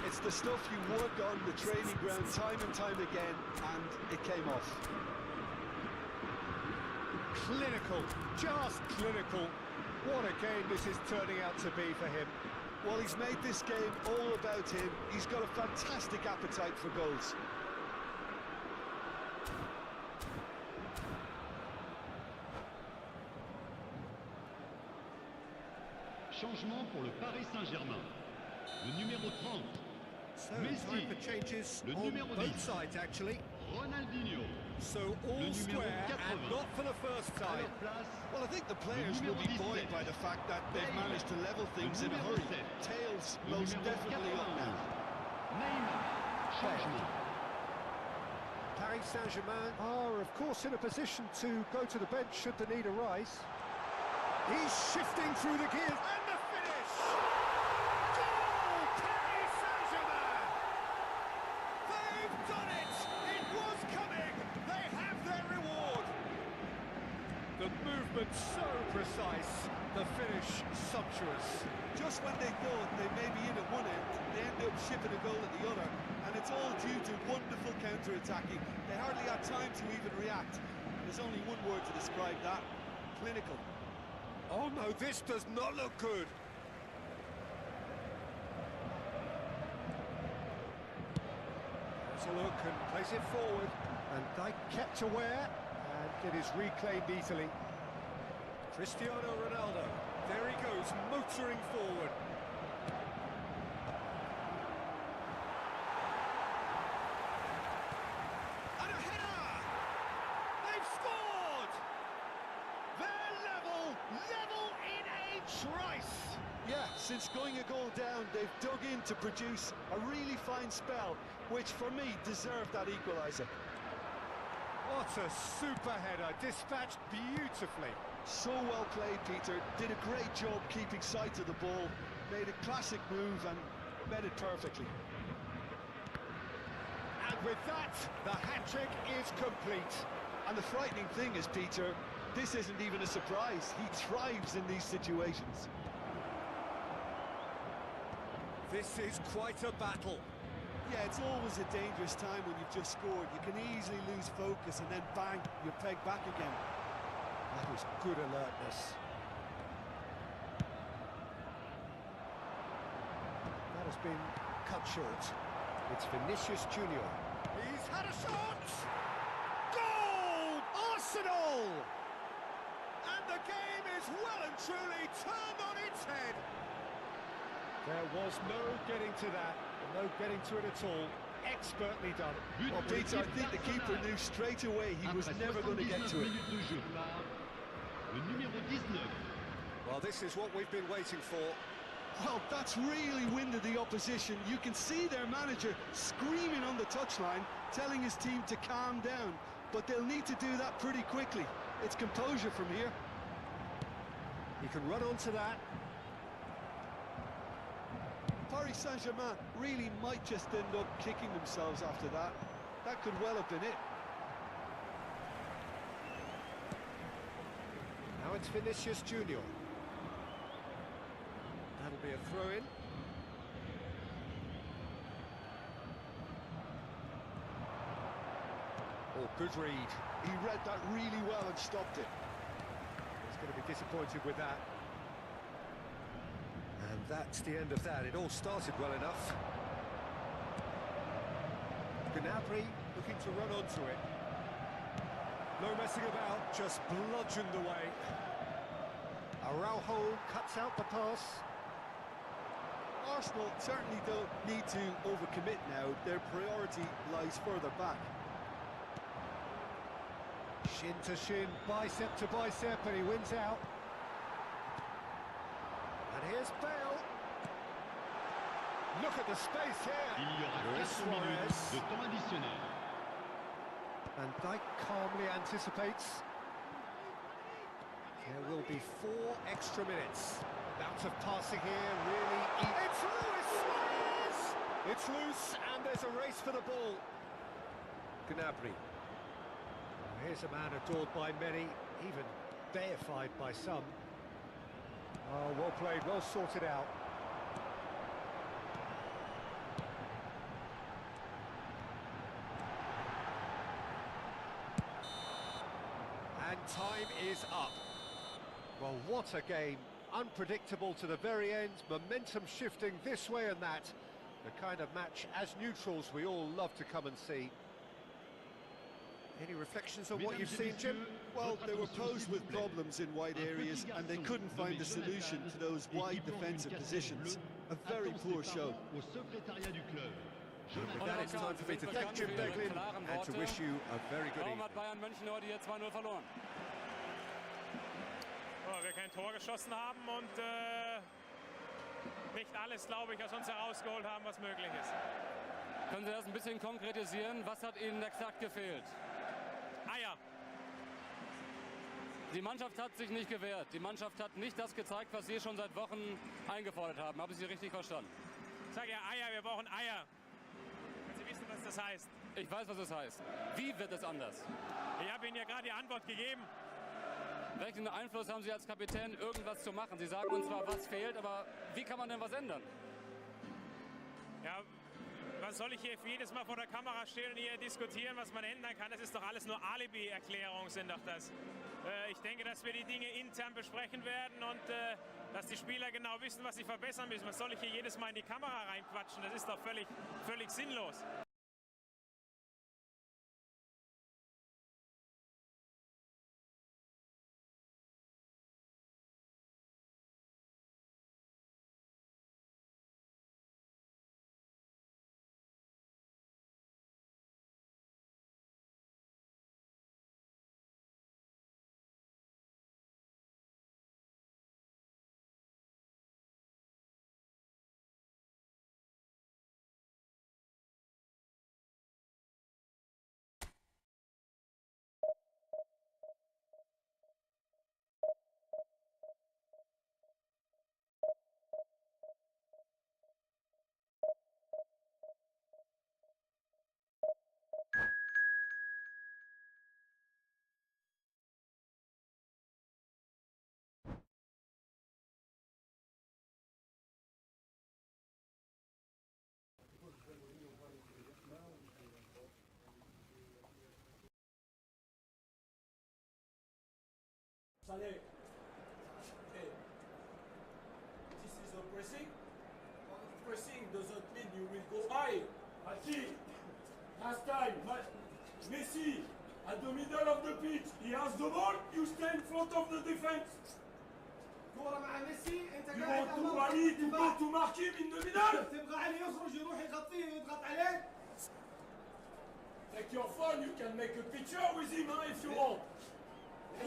It's the stuff you work on the training ground time and time again, and it came off. Clinical, just clinical. What a game this is turning out to be for him. Well, he's made this game all about him. He's got a fantastic appetite for goals. Changement pour le Paris Saint-Germain. Le numéro 30. So, Messi. time for changes Le on numéro both 10. sides, actually. Ronaldinho. So all Le numéro square 80. and not for the first À time. leur place, Well, I think the players will be buoyed by the fact that they've managed to level things in a hurry. Tails le most numéro definitely up 91. now. Neymar. Changement. Paris Saint-Germain are, of course, in a position to go to the bench should the need arise. He's shifting through the gears. And the finish! Goal! Paris Saint-Germain! They've done it! It was coming! They have their reward! The movement so precise, the finish sumptuous. Just when they thought they may be in at one end, they end up shipping a goal at the other, and it's all due to wonderful counter-attacking. They hardly had time to even react. There's only one word to describe that: clinical. Oh no, this does not look good. Has a look and plays it forward. And they kept aware, and it is reclaimed easily. Cristiano Ronaldo, there he goes, motoring forward. And a header! They've scored! They're level in a trice! Yeah, since going a goal down, they've dug in to produce a really fine spell, which for me deserved that equaliser. What a super header, dispatched beautifully. So well played, Peter. Did a great job keeping sight of the ball, made a classic move and met it perfectly. And with that, the hat-trick is complete. And the frightening thing is, Peter, this isn't even a surprise. He thrives in these situations. This is quite a battle. Yeah, it's always a dangerous time when you've just scored. You can easily lose focus and then bang, you're pegged back again. That was good alertness. That has been cut short. It's Vinicius Junior. He's had a shot! Goal! Arsenal! And the game is well and truly turned on its head. There was no getting to that, no getting to it at all. Expertly done. Well, Peter, I think the keeper knew straight away he was never going to get to it. minutes de jeu par le numéro 19. Well, this is what we've been waiting for. Well, that's really winded the opposition. You can see their manager screaming on the touchline, telling his team to calm down. But they'll need to do that pretty quickly. It's composure from here. He can run onto that. Paris Saint-Germain really might just end up kicking themselves after that. That could well have been it. Now it's Vinicius Junior. That'll be a throw-in. Oh, good read. He read that really well and stopped it. He's going to be disappointed with that. And that's the end of that. It all started well enough. Gnabry looking to run onto it. No messing about, just bludgeoned away. Araujo cuts out the pass. Arsenal certainly don't need to overcommit now. Their priority lies further back. Shin to shin, bicep to bicep, and he wins out. And here's Bale. Look at the space here. Il y aura Luis 4 minutes Suarez. de temps additionnel. And Dijk calmly anticipates. There will be 4 extra minutes. Bout of passing here, really. It's Luis Suarez! It's loose, and there's a race for the ball. Gnabry. Here's a man adored by many, even deified by some. Oh, well played, well sorted out. time is up. Well, what a game. Unpredictable to the very end, momentum shifting this way and that. The kind of match, as neutrals, we all love to come and see. Any reflections on what you've seen, Jim? Well, they were posed with problems in wide areas and they couldn't find a solution to those wide defensive positions. A very poor show. With that, it's time for me to thank Jim Beglin and to wish you a very good evening. Warum hat Bayern München heute hier 2-0 verloren? Weil wir kein Tor geschossen haben und nicht alles, glaube ich, aus uns herausgeholt haben, was möglich ist. Können Sie das ein bisschen konkretisieren? Was hat Ihnen exakt gefehlt? Eier. Die Mannschaft hat sich nicht gewehrt. Die Mannschaft hat nicht das gezeigt, was Sie schon seit Wochen eingefordert haben. Habe ich Sie richtig verstanden? Ich sage ja Eier, wir brauchen Eier. Wenn Sie wissen, was das heißt. Ich weiß, was es heißt. Wie wird es anders? Ich habe Ihnen ja gerade die Antwort gegeben. Welchen Einfluss haben Sie als Kapitän, irgendwas zu machen? Sie sagen uns zwar, was fehlt, aber wie kann man denn was ändern? Ja, was soll ich hier jedes Mal vor der Kamera stehen und hier diskutieren, was man ändern kann? Das ist doch alles nur Alibi-Erklärungen, sind doch das. Ich denke, dass wir die Dinge intern besprechen werden und dass die Spieler genau wissen, was sie verbessern müssen. Was soll ich hier jedes Mal in die Kamera reinquatschen? Das ist doch völlig sinnlos. Saleh, hey, this is a pressing. Pressing doesn't mean you will go high. Aki, last time, Messi, at the middle of the pitch, he has the ball, you stay in front of the defense. كورة مع ميسي انت You want to rally to go to mark him in the middle? تبغى علي يخرج يروح يغطيه ويضغط عليه. Take your phone, you can make a picture with him if you want.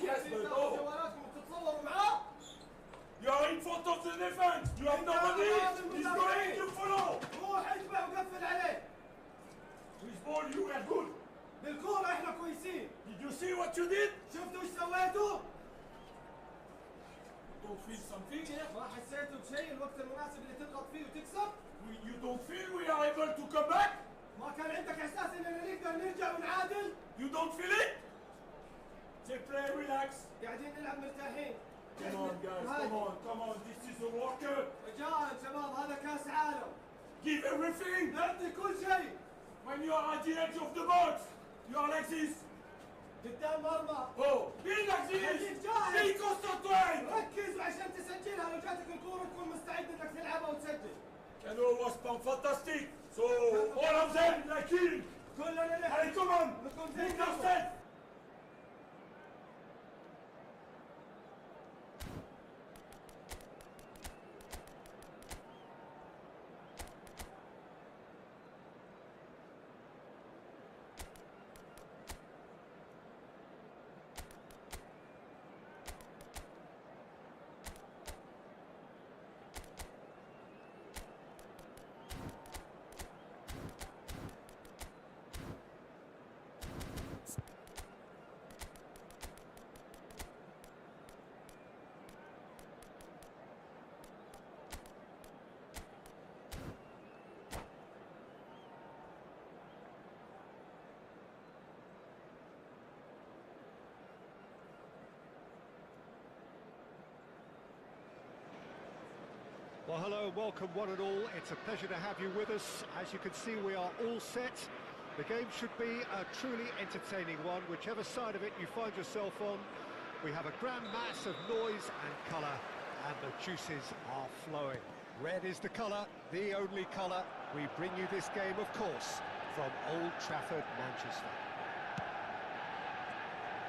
Yes, but oh. You are in front of the defense. You have nobody. He's going to follow. روح اتبع وقفل عليه. With ball you were good. بالكورة احنا كويسين. Did you see what you did? شفتوا ايش سويتوا؟ Don't feel something here? ما حسيتوا بشيء الوقت المناسب اللي تضغط فيه وتكسب؟ You don't feel we are able to come back? ما كان عندك احساس اننا نقدر نرجع ونعادل؟ You don't feel it? They play relax. قاعدين نلعب مرتاحين. Come on guys, come on, this is a worker. رجاء شباب هذا كاس عالم. Give everything. نعطي كل شيء. When you are at the edge of the box, you are like this. قدام مرمى. Oh, be like this. Be concentrated. ركز عشان تسجلها لو جاتك الكورة تكون مستعد انك تلعبها وتسجل. Cano was fantastic. So all of them like him. كلنا نحن. Allez, come on. Make yourself. Well, hello and welcome one and all. It's a pleasure to have you with us. As you can see, we are all set. The game should be a truly entertaining one, whichever side of it you find yourself on. We have a grand mass of noise and colour, and the juices are flowing. Red is the colour, the only colour. We bring you this game, of course, from Old Trafford, Manchester.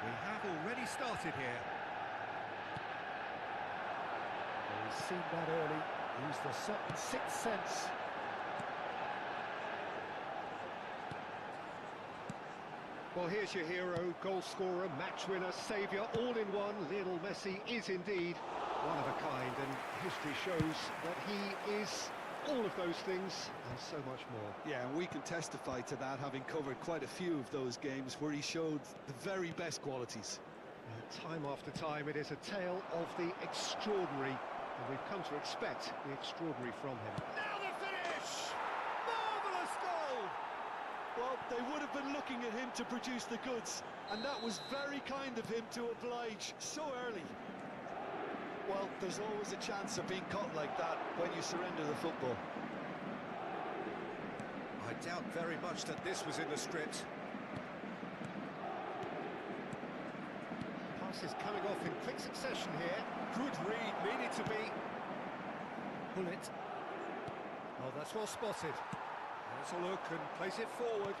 We have already started here. Well, we've seen that early, used a certain sixth sense. Well, here's your hero, goal scorer, match winner, saviour, all in one. Lionel Messi is indeed one of a kind, and history shows that he is all of those things and so much more. Yeah, and we can testify to that, having covered quite a few of those games where he showed the very best qualities. Time after time, it is a tale of the extraordinary, and we've come to expect the extraordinary from him. Now the finish! Marvellous goal! Well, they would have been looking at him to produce the goods, and that was very kind of him to oblige so early. Well, there's always a chance of being caught like that when you surrender the football. I doubt very much that this was in the script. Pass is coming off in quick succession here. Good read, needed to be. Pull it. Oh, that's well spotted. Let's a look and place it forward.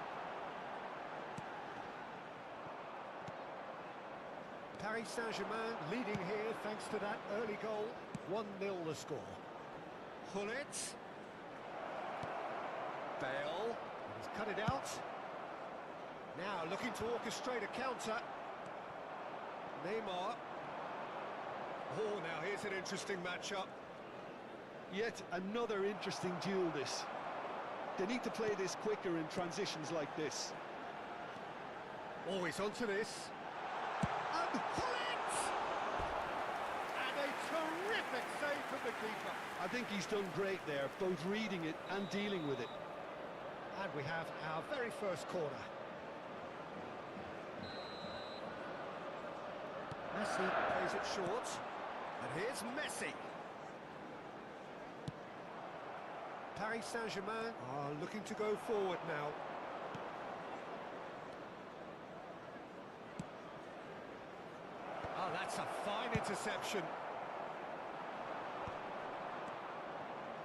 Paris Saint-Germain leading here thanks to that early goal. 1-0 the score. Pull it. Bale. He's cut it out. Now looking to orchestrate a counter. Neymar. Oh, now here's an interesting matchup. Yet another interesting duel, this. They need to play this quicker in transitions like this. Always onto this. And pull it! And a terrific save from the keeper. I think he's done great there, both reading it and dealing with it. And we have our very first corner. Messi plays it short. And here's Messi. Paris Saint-Germain are looking to go forward now. Oh, that's a fine interception.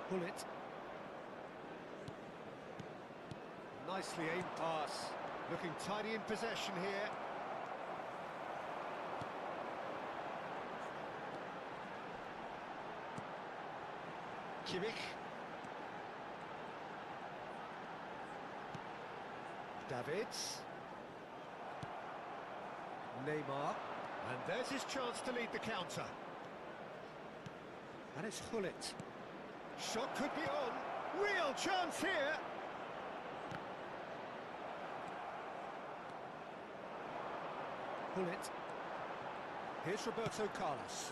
Pull it. Nicely aimed pass. Looking tidy in possession here. Kimmich. Davids. Neymar. And there's his chance to lead the counter. And it's Hullet. Shot could be on. Real chance here. Hullet. Here's Roberto Carlos.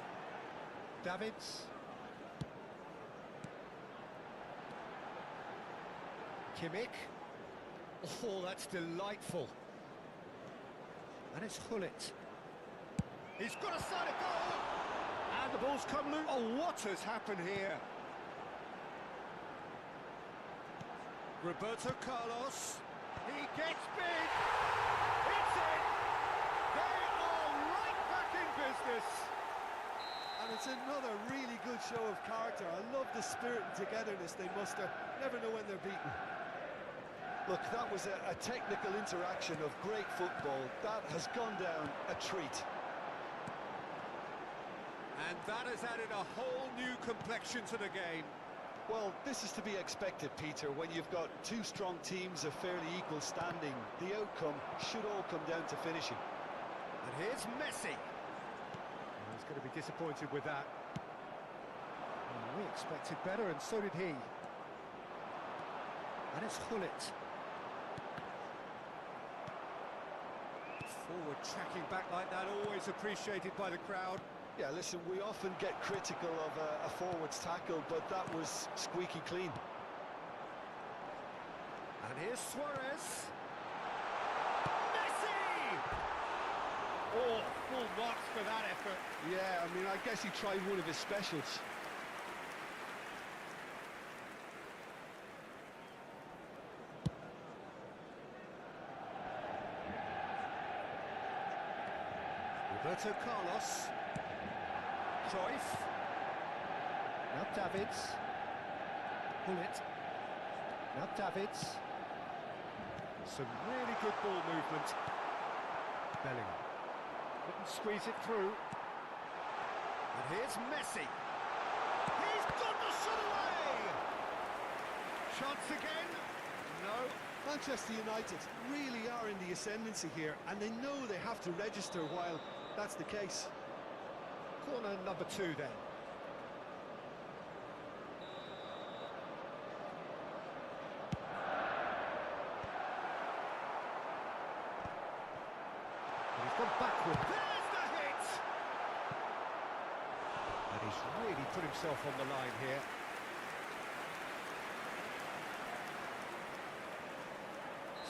Davids. Kimmich. Oh, that's delightful. And it's Hullet. He's got a side of goal! And the ball's come loose. Oh, what has happened here? Roberto Carlos. He gets big. It's in. They are right back in business. And it's another really good show of character. I love the spirit and togetherness they muster. Never know when they're beaten. Look, that was a technical interaction of great football. That has gone down a treat. And that has added a whole new complexion to the game. Well, this is to be expected, Peter, when you've got two strong teams of fairly equal standing. The outcome should all come down to finishing. And here's Messi. Oh, he's going to be disappointed with that. Oh, we expected better, and so did he. And it's Hullet. Forward tracking back like that, always appreciated by the crowd. Yeah, listen, we often get critical of a forward's tackle, but that was squeaky clean. And here's Suarez. Messi! Oh, full marks for that effort. Yeah, I mean, I guess he tried one of his specials. Roberto Carlos. Cruyff. Now Davids. Bullet. Now Davids. Some really good ball movement. Bellingham. Couldn't squeeze it through. And here's Messi. He's got the shot away! Chance again? No. Manchester United really are in the ascendancy here, and they know they have to register while that's the case. Corner number 2 then. And he's gone backward. There's the hit! And he's really put himself on the line here.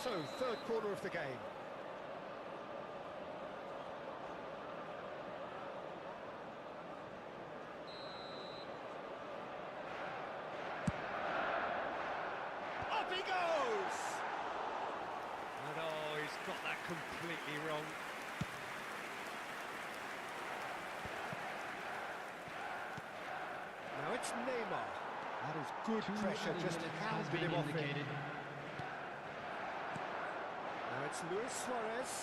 So, third corner of the game. Up he goes! And oh, he's got that completely wrong. Now it's Neymar. That is good pressure, just hounded him off it. Now it's Luis Suarez.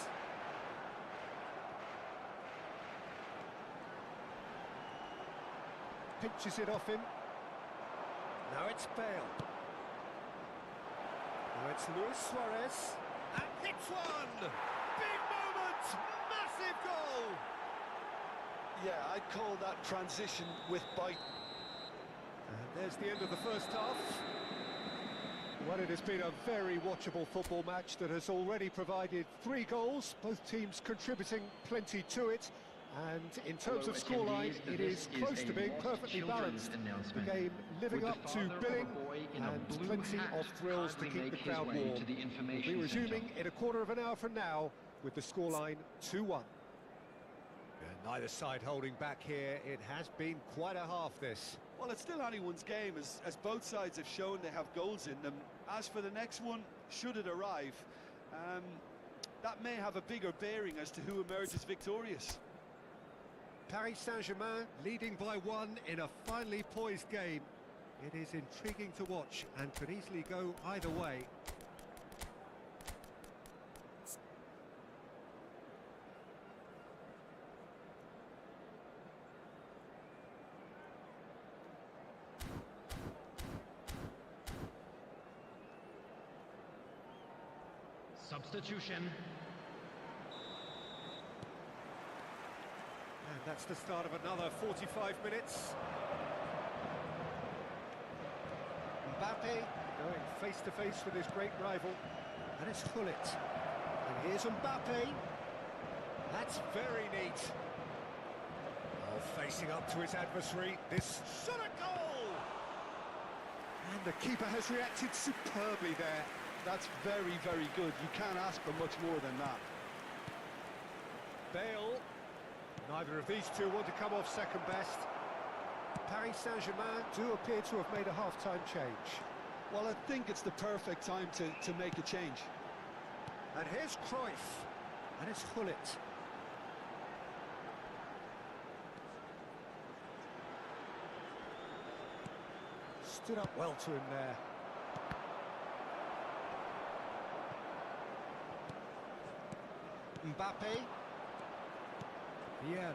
Pinches it off him. Now it's Bale. Now it's Luis Suarez. And hits one! Big moment! Massive goal! Yeah, I'd call that transition with bite. And there's the end of the first half. Well, it has been a very watchable football match that has already provided 3 goals, both teams contributing plenty to it. And in terms of scoreline, it is close to being perfectly balanced. The game living up to billing and plenty of thrills to keep the crowd warm. We'll be resuming in a quarter of an hour from now with the scoreline 2-1. Neither side holding back here. It has been quite a half, this. Well, it's still anyone's game, as both sides have shown they have goals in them. As for the next one, should it arrive, that may have a bigger bearing as to who emerges victorious. Paris Saint-Germain leading by 1 in a finely poised game. It is intriguing to watch and could easily go either way. Substitution. And that's the start of another 45 minutes. Mbappe going face-to-face with his great rival. And it's Gullit. And here's Mbappe. That's very neat. Oh, facing up to his adversary. This shot a goal! And the keeper has reacted superbly there. That's very, very good. You can't ask for much more than that. Bale. Neither of these two want to come off second best. Paris Saint-Germain do appear to have made a half-time change. Well, I think it's the perfect time to make a change. And here's Cruyff. And it's Gullit. Stood up well to him there. Mbappe. Vieira.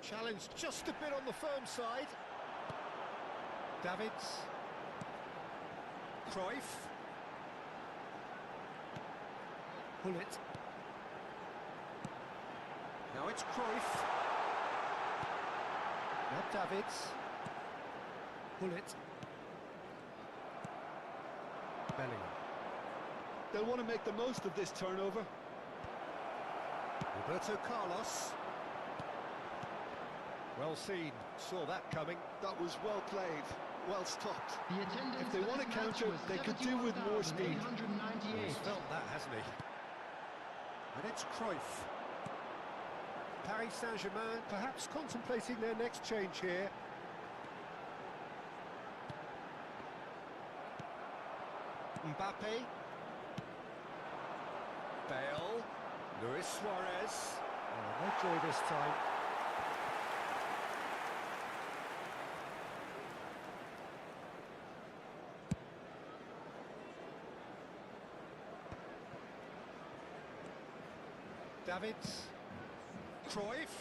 Challenged just a bit on the firm side. Davids. Cruyff. Gullit. Now it's Cruyff. Now Davids. Gullit. Bellingham. They'll want to make the most of this turnover. Roberto Carlos. Well seen, saw that coming. That was well played, well stopped. The attendance If they want to counter, they could do with more speed. He's felt that, hasn't he? And it's Cruyff. Paris Saint-Germain perhaps contemplating their next change here. Bale, Luis Suarez. Oh, no joy this time. David, Cruyff.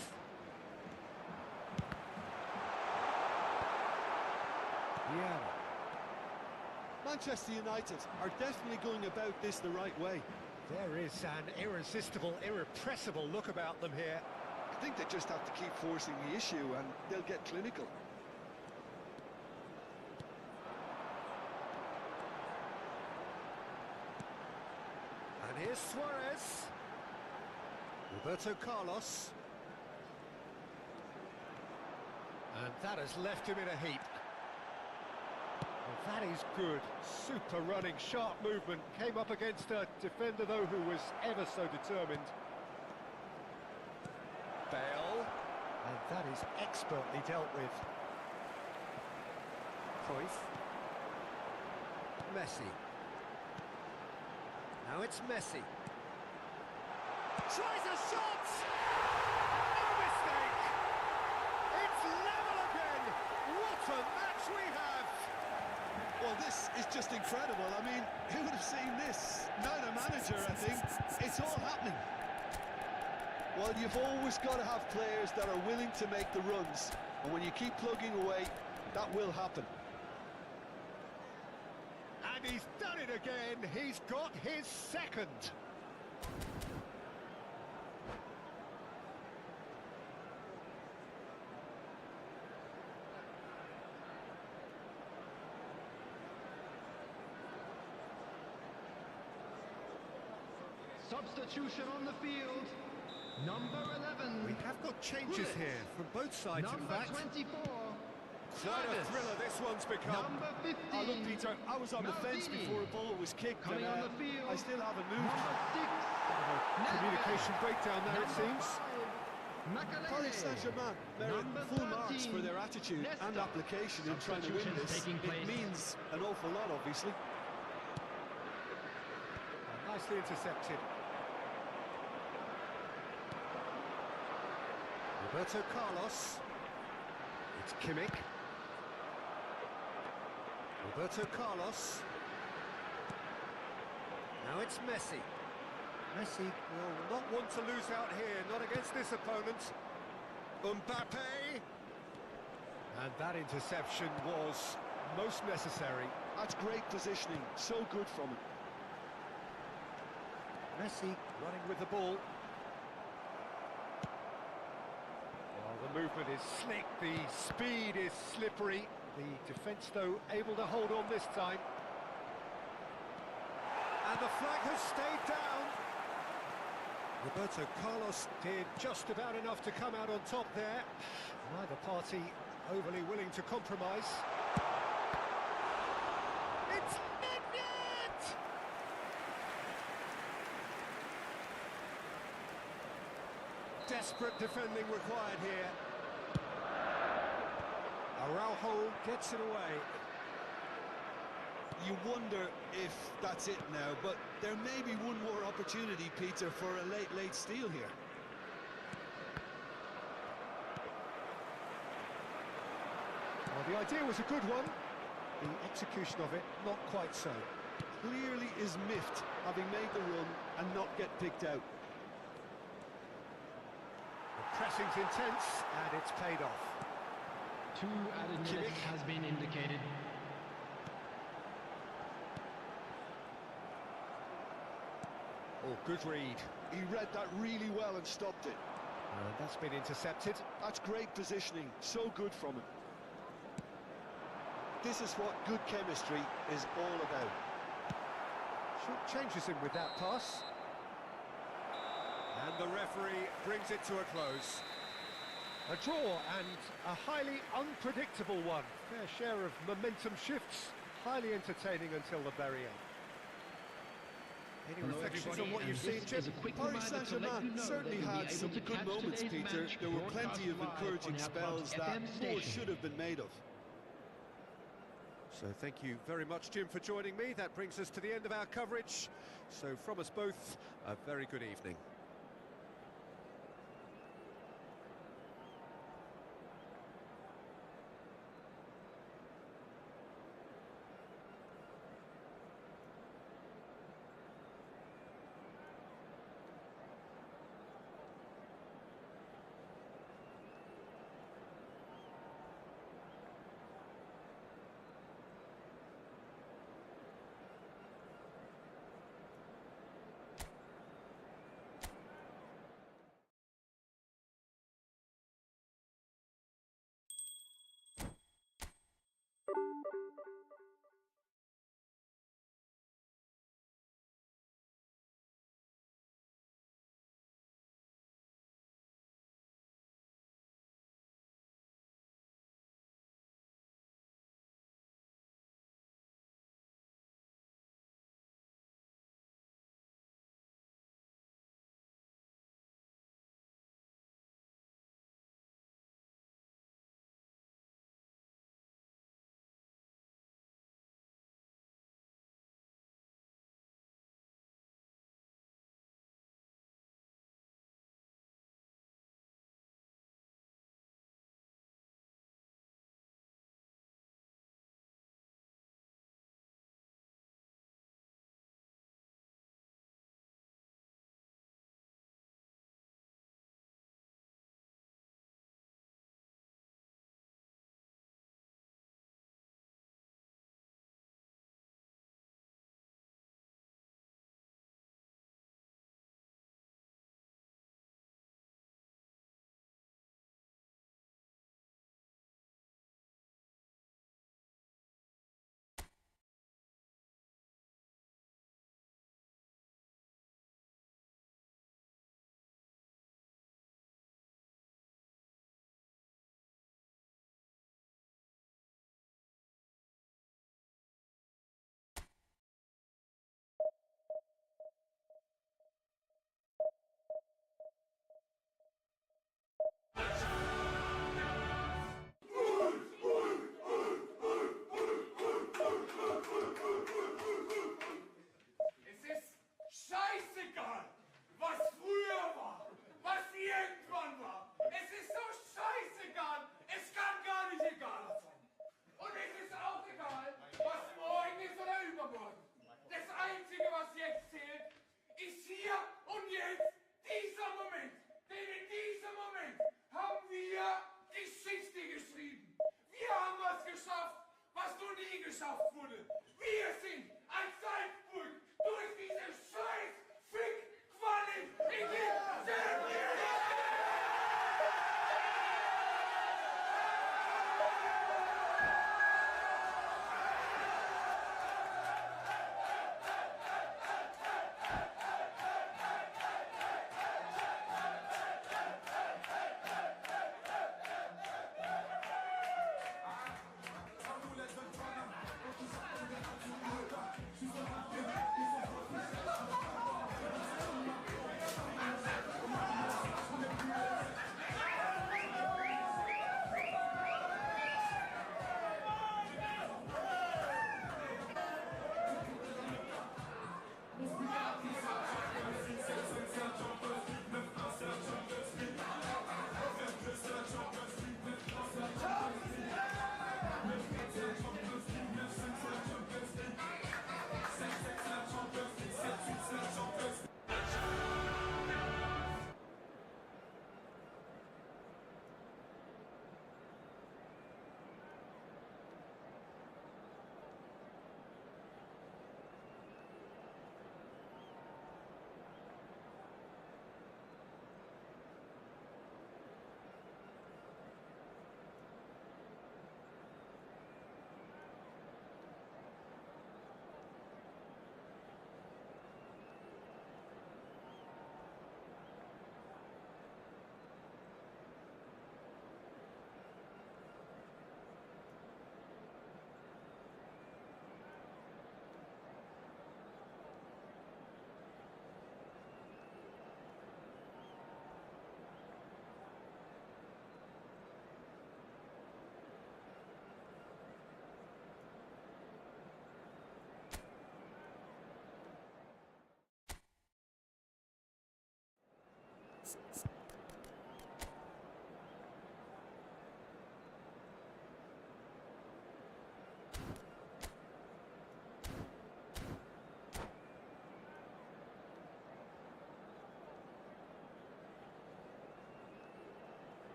Yeah. Manchester United are definitely going about this the right way. There is an irresistible, irrepressible look about them here. I think they just have to keep forcing the issue and they'll get clinical. And here's Suarez. Roberto Carlos. And that has left him in a heap. Well, that is good. Super running, sharp movement. Came up against a defender, though, who was ever so determined. Bale. And that is expertly dealt with. Cruyff. Messi. Now it's Messi. Tries a shot! No mistake! It's level again! What a match we have! Well, this is just incredible. I mean, who would have seen this? Neither manager, I think. It's all happening. Well, you've always got to have players that are willing to make the runs. And when you keep plugging away, that will happen. And he's done it again. He's got his second. Substitution on the field. Number 11. We have got changes here from both sides, in fact. Number 24. Quite a thriller this one's become. Number 15. Oh, look, Peter, I was on the fence before the ball was kicked. Coming and, on the field. I still haven't moved. Number 6. Communication breakdown there, it seems. Paris Saint-Germain merit full marks for their attitude and application in trying to win this. It means an awful lot, obviously. Nicely intercepted. Roberto Carlos. It's Kimmich. Roberto Carlos. Now it's Messi. Messi will not want to lose out here, not against this opponent. Mbappe. And that interception was most necessary. That's great positioning, so good from him. Messi running with the ball. Well, the movement is slick, the speed is slippery. The defence, though, able to hold on this time. And the flag has stayed down. Roberto Carlos did just about enough to come out on top there. Neither party overly willing to compromise. It's Nedved! Desperate defending required here. Araujo gets it away. You wonder if that's it now, but there may be one more opportunity, Peter, for a late steal here. Well, the idea was a good one. The execution of it, not quite so. Clearly is miffed, having made the run and not get picked out. The pressing's intense, and it's paid off. 2 added minutes has been indicated. Oh, good read. He read that really well and stopped it. That's been intercepted. That's great positioning, so good from him. This is what good chemistry is all about. Short changes him with that pass. And the referee brings it to a close. A draw and a highly unpredictable one. Fair share of momentum shifts. Highly entertaining until the very end. Any reflections on what you've seen, Jim? Paris Saint-Germain certainly had some good moments, Peter. There were plenty of encouraging spells that more should have been made of. So thank you very much, Jim, for joining me. That brings us to the end of our coverage. So from us both, a very good evening.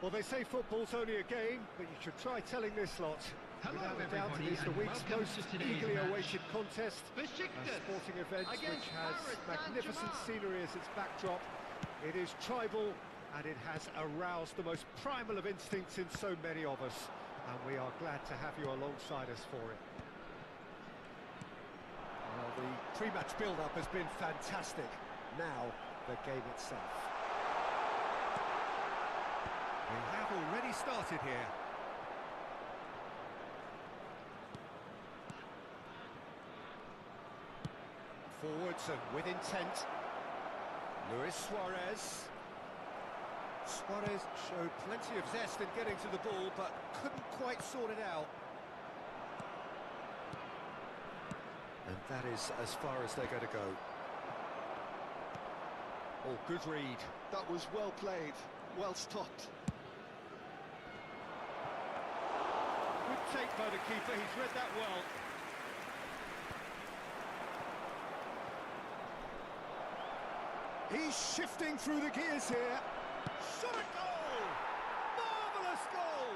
Well, they say football's only a game, but you should try telling this lot. Hello, Without a doubt, everybody, it is the and week's welcome most to today's eagerly match. awaited contest. A Besiktas sporting event which against has Paris magnificent Saint-Germain. scenery as its backdrop. It is tribal, and it has aroused the most primal of instincts in so many of us. And we are glad to have you alongside us for it. Well, the pre-match build-up has been fantastic. Now, the game itself. We have already started here. Forwards and with intent. Luis Suarez. Suarez showed plenty of zest in getting to the ball, but couldn't quite sort it out. And that is as far as they're going to go. Oh, good read. That was well played, well stopped. Good take by the keeper, he's read that well. He's shifting through the gears here. Shot a goal! Marvellous goal!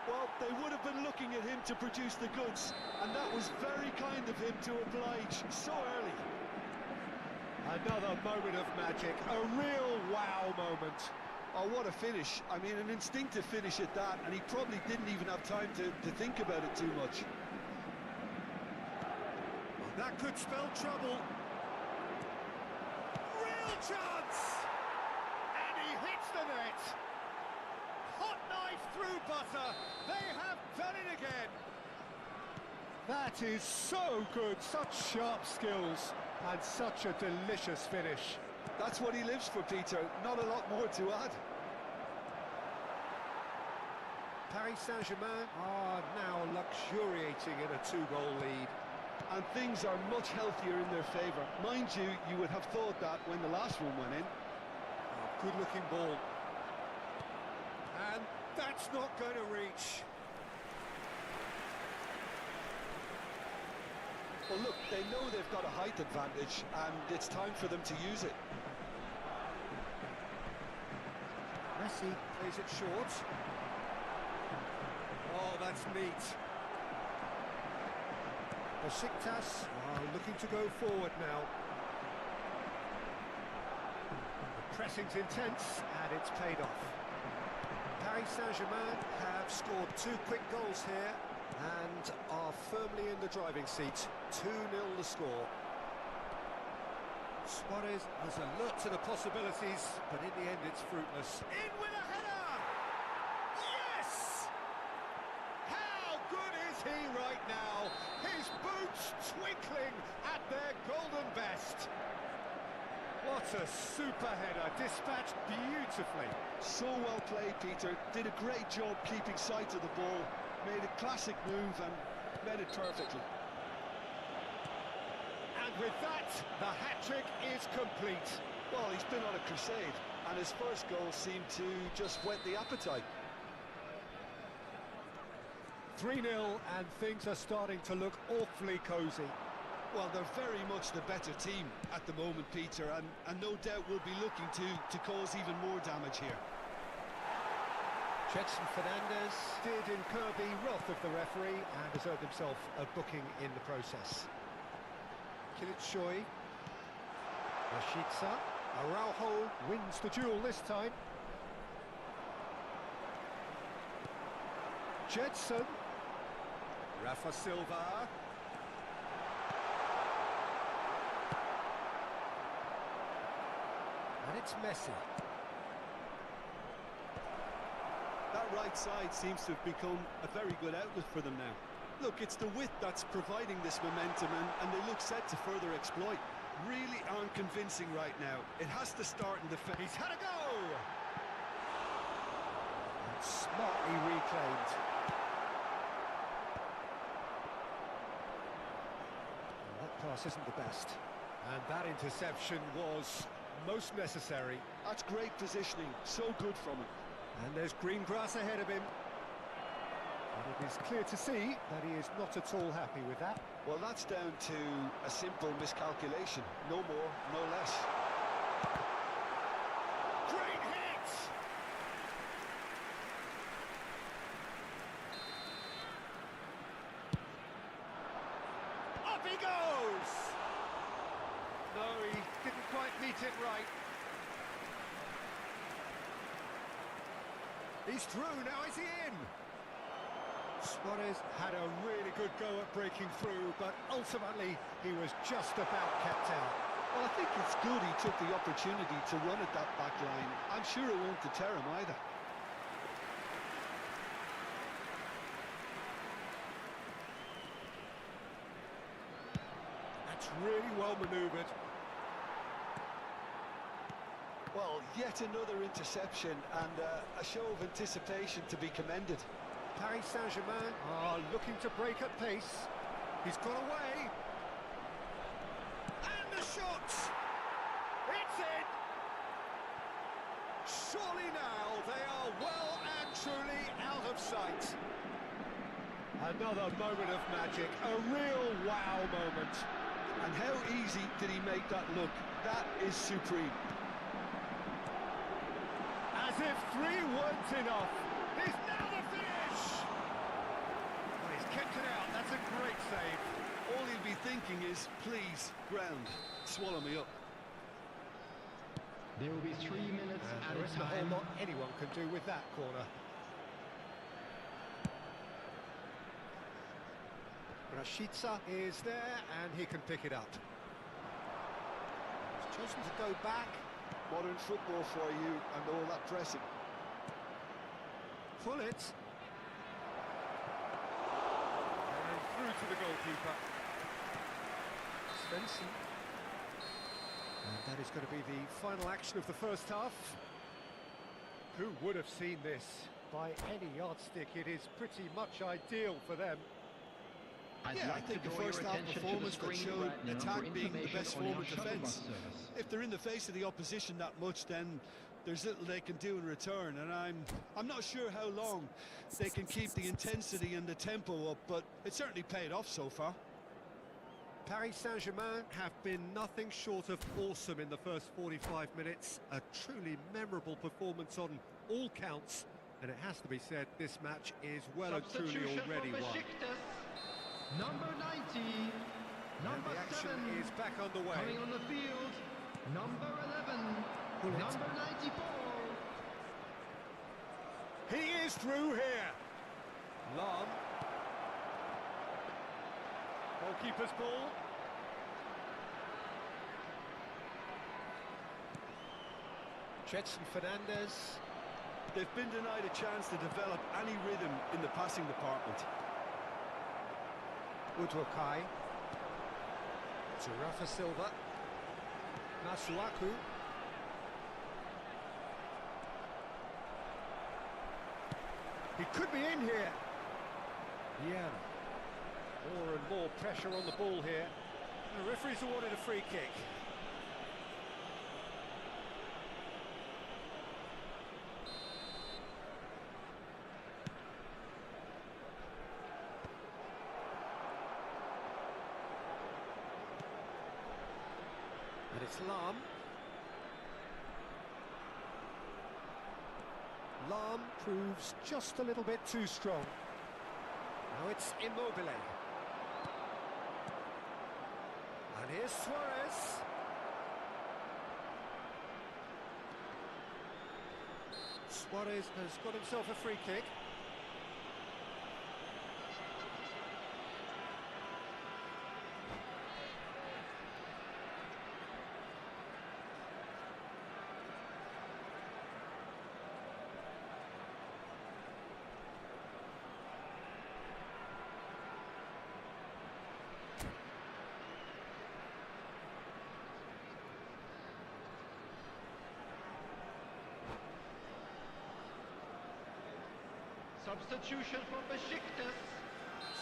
Well, they would have been looking at him to produce the goods, and that was very kind of him to oblige so early. Another moment of magic, a real wow moment. Oh, what a finish. I mean, an instinctive finish at that, and he probably didn't even have time to think about it too much. Well, that could spell trouble. Real chance! And he hits the net. Hot knife through butter. They have done it again. That is so good, such sharp skills. And such a delicious finish. That's what he lives for, Peter. Not a lot more to add. Paris Saint-Germain are now luxuriating in a 2-goal lead. And things are much healthier in their favour. Mind you, you would have thought that when the last one went in. Oh, good-looking ball. And that's not going to reach. Well, look, they know they've got a height advantage, and it's time for them to use it. Messi plays it short. Oh, that's neat. Besiktas are looking to go forward now. The pressing's intense, and it's paid off. Paris Saint-Germain have scored 2 quick goals here, and are firmly in the driving seat. 2-0 the score. Suarez is alert to the possibilities, but in the end it's fruitless. In with a header! Yes! How good is he right now? His boots twinkling at their golden best. What a super header, dispatched beautifully. So well played, Peter. Did a great job keeping sight of the ball. Made a classic move and read it perfectly. And with that, the hat-trick is complete. Well, he's been on a crusade, and his first goal seemed to just whet the appetite. 3-0, and things are starting to look awfully cosy. Well, they're very much the better team at the moment, Peter, and no doubt will be looking to cause even more damage here. Jetson Fernandez did incur the wrath of the referee and has earned himself a booking in the process. Kilitshoy, Rashica, Araujo wins the duel this time. Jetson, Rafa Silva. And it's Messi. That right side seems to have become a very good outlet for them now. Look, it's the width that's providing this momentum, and they look set to further exploit. Really aren't convincing right now. It has to start in defence. He's had a go! And smartly reclaimed. And that pass isn't the best. And that interception was most necessary. That's great positioning, so good from him. And there's green grass ahead of him. And it is clear to see that he is not at all happy with that. Well, that's down to a simple miscalculation. No more, no less. Great hit! Up he goes! No, he didn't quite meet it right. He's through, now is he in? Suarez had a really good go at breaking through, but ultimately he was just about kept out. Well, I think it's good he took the opportunity to run at that back line. I'm sure it won't deter him either. That's really well manoeuvred. Well, yet another interception and a show of anticipation to be commended. Paris Saint-Germain are looking to break at pace. He's got away. And the shot! It's in! Surely now they are well and truly out of sight. Another moment of magic, a real wow moment. And how easy did he make that look? That is supreme. As if 3 weren't enough. He's now the finish! Well, he's kept it out. That's a great save. All he'll be thinking is, please, ground, swallow me up. There will be 3 minutes And at there a isn't a whole time. lot anyone can do with that corner. Rashica is there, and he can pick it up. He's chosen to go back. Modern football for you and all that pressing. Pull it. And through to the goalkeeper. Svensson. And that is going to be the final action of the first half. Who would have seen this? By any yardstick, it is pretty much ideal for them. I'd Yeah, I like think to the draw your first half attention to the performance that screen showed right now for attack being the information best on form our of shuttle defence. bus service. If they're in the face of the opposition that much, then there's little they can do in return, and I'm not sure how long they can keep the intensity and the tempo up, but it certainly paid off so far. Paris Saint-Germain have been nothing short of awesome in the first 45 minutes. A truly memorable performance on all counts. And it has to be said, this match is well and truly Substitution for already won. Besiktas. Number 90, And number the action 7, is back underway. coming on the field, number 11, Pull it. number 94. He is through here. Lam. Goalkeeper's ball. Jetson Fernandez. They've been denied a chance to develop any rhythm in the passing department. Udwakai. To Rafa Silva. Masuaku. He could be in here. Yeah. More and more pressure on the ball here. The referee's awarded a free kick. And it's Lam. Lam proves just a little bit too strong. Now it's Immobile. And here's Suarez. Suarez has got himself a free kick. Substitution for Besiktas.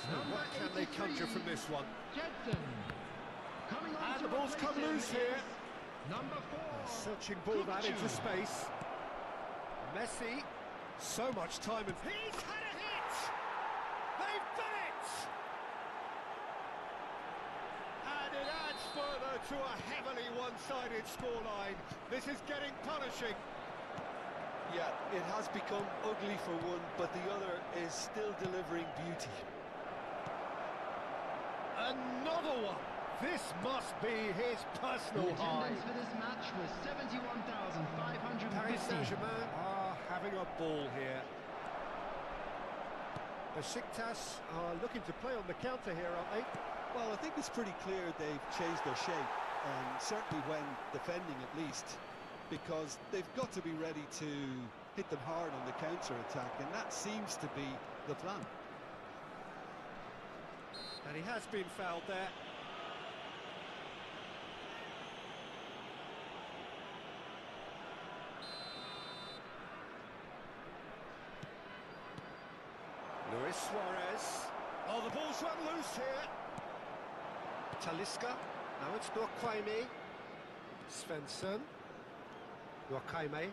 So what can they conjure from this one? Jensen. Coming on And to the ball's come replace him loose here. is number 4. Searching ball that into space. Messi, so much time and he's had a hit! They've done it! And it adds further to a heavily one-sided scoreline. This is getting punishing. Yeah, it has become ugly for one, but the other is still delivering beauty. Another one! This must be his personal The high. attendance for this match was 71,550. Paris Saint-Germain are having a ball here. Besiktas are looking to play on the counter here, aren't they? Well, I think it's pretty clear they've changed their shape, and certainly when defending at least, because they've got to be ready to hit them hard on the counter-attack, and that seems to be the plan. And he has been fouled there. Luis Suarez. Oh, the ball's run loose here. Talisca. Now it's Nwakaime. Svensson. Nwakaime.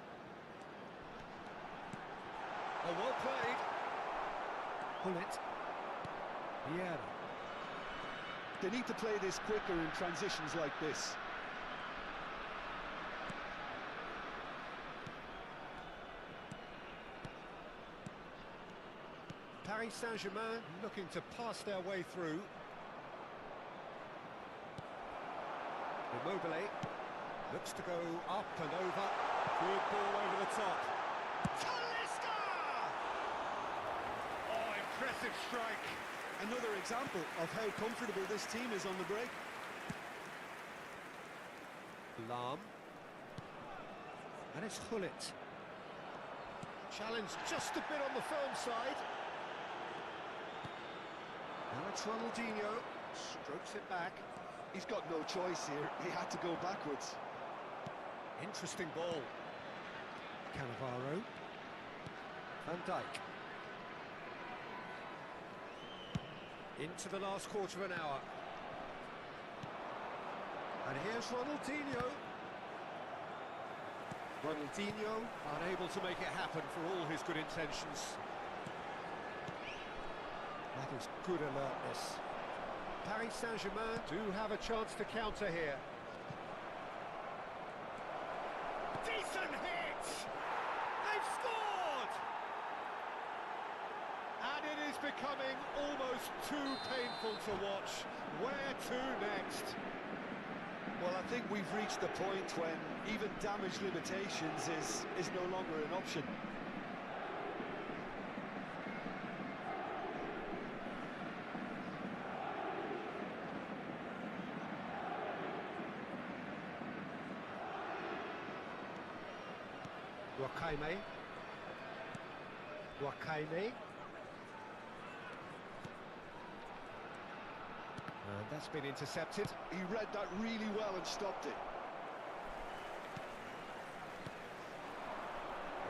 Oh, well played. Hullet. Vieira. They need to play this quicker in transitions like this. Paris Saint-Germain looking to pass their way through. Immobile looks to go up and over. Good ball over the top. Talisca! Oh, impressive strike. Another example of how comfortable this team is on the break. Lahm. And it's Hullet. Challenge just a bit on the firm side. Now it's Ronaldinho. Strokes it back. He's got no choice here. He had to go backwards. Interesting ball. Cannavaro. Van Dijk. Into the last quarter of an hour. And here's Ronaldinho. Ronaldinho unable to make it happen for all his good intentions. That is good alertness. Paris Saint-Germain do have a chance to counter here. Decent hit! They've scored! And it is becoming almost too painful to watch. Where to next? Well, I think we've reached the point when even damage limitations is no longer an option. Nwakaime. Nwakaime. And that's been intercepted. He read that really well and stopped it.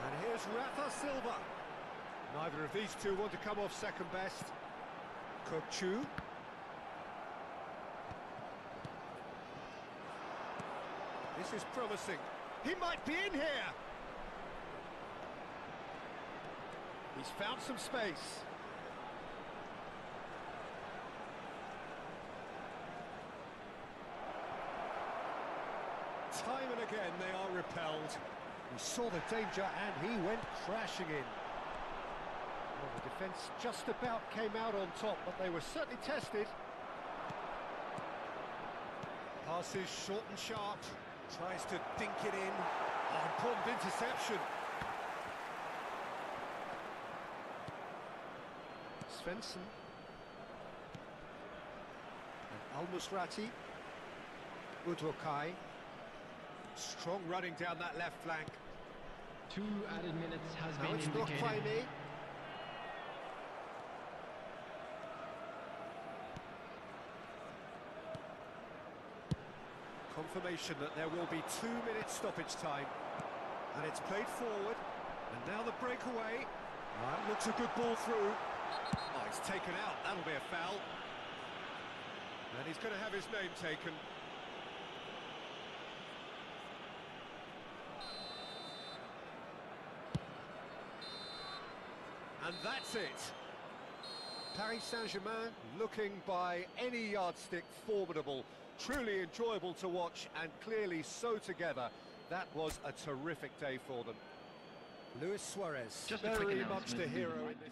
And here's Rafa Silva. Neither of these two want to come off second best. Coop. This is promising. He might be in here. He's found some space. Time and again they are repelled. He saw the danger and he went crashing in. Well, the defence just about came out on top, but they were certainly tested. Passes short and sharp. Tries to dink it in. Oh, important interception. Svensson. And Al-Musrati. Udokai. Strong running down that left flank. 2 added minutes has Now been it's indicated. Nwakaime. Confirmation that there will be 2 minutes stoppage time. And it's played forward. And now the breakaway. That looks a good ball through. Oh, it's taken out. That'll be a foul. And he's going to have his name taken. And that's it. Paris Saint-Germain looking by any yardstick formidable, truly enjoyable to watch and clearly so together. That was a terrific day for them. Luis Suarez, Just a quick very announcement. much the hero in this.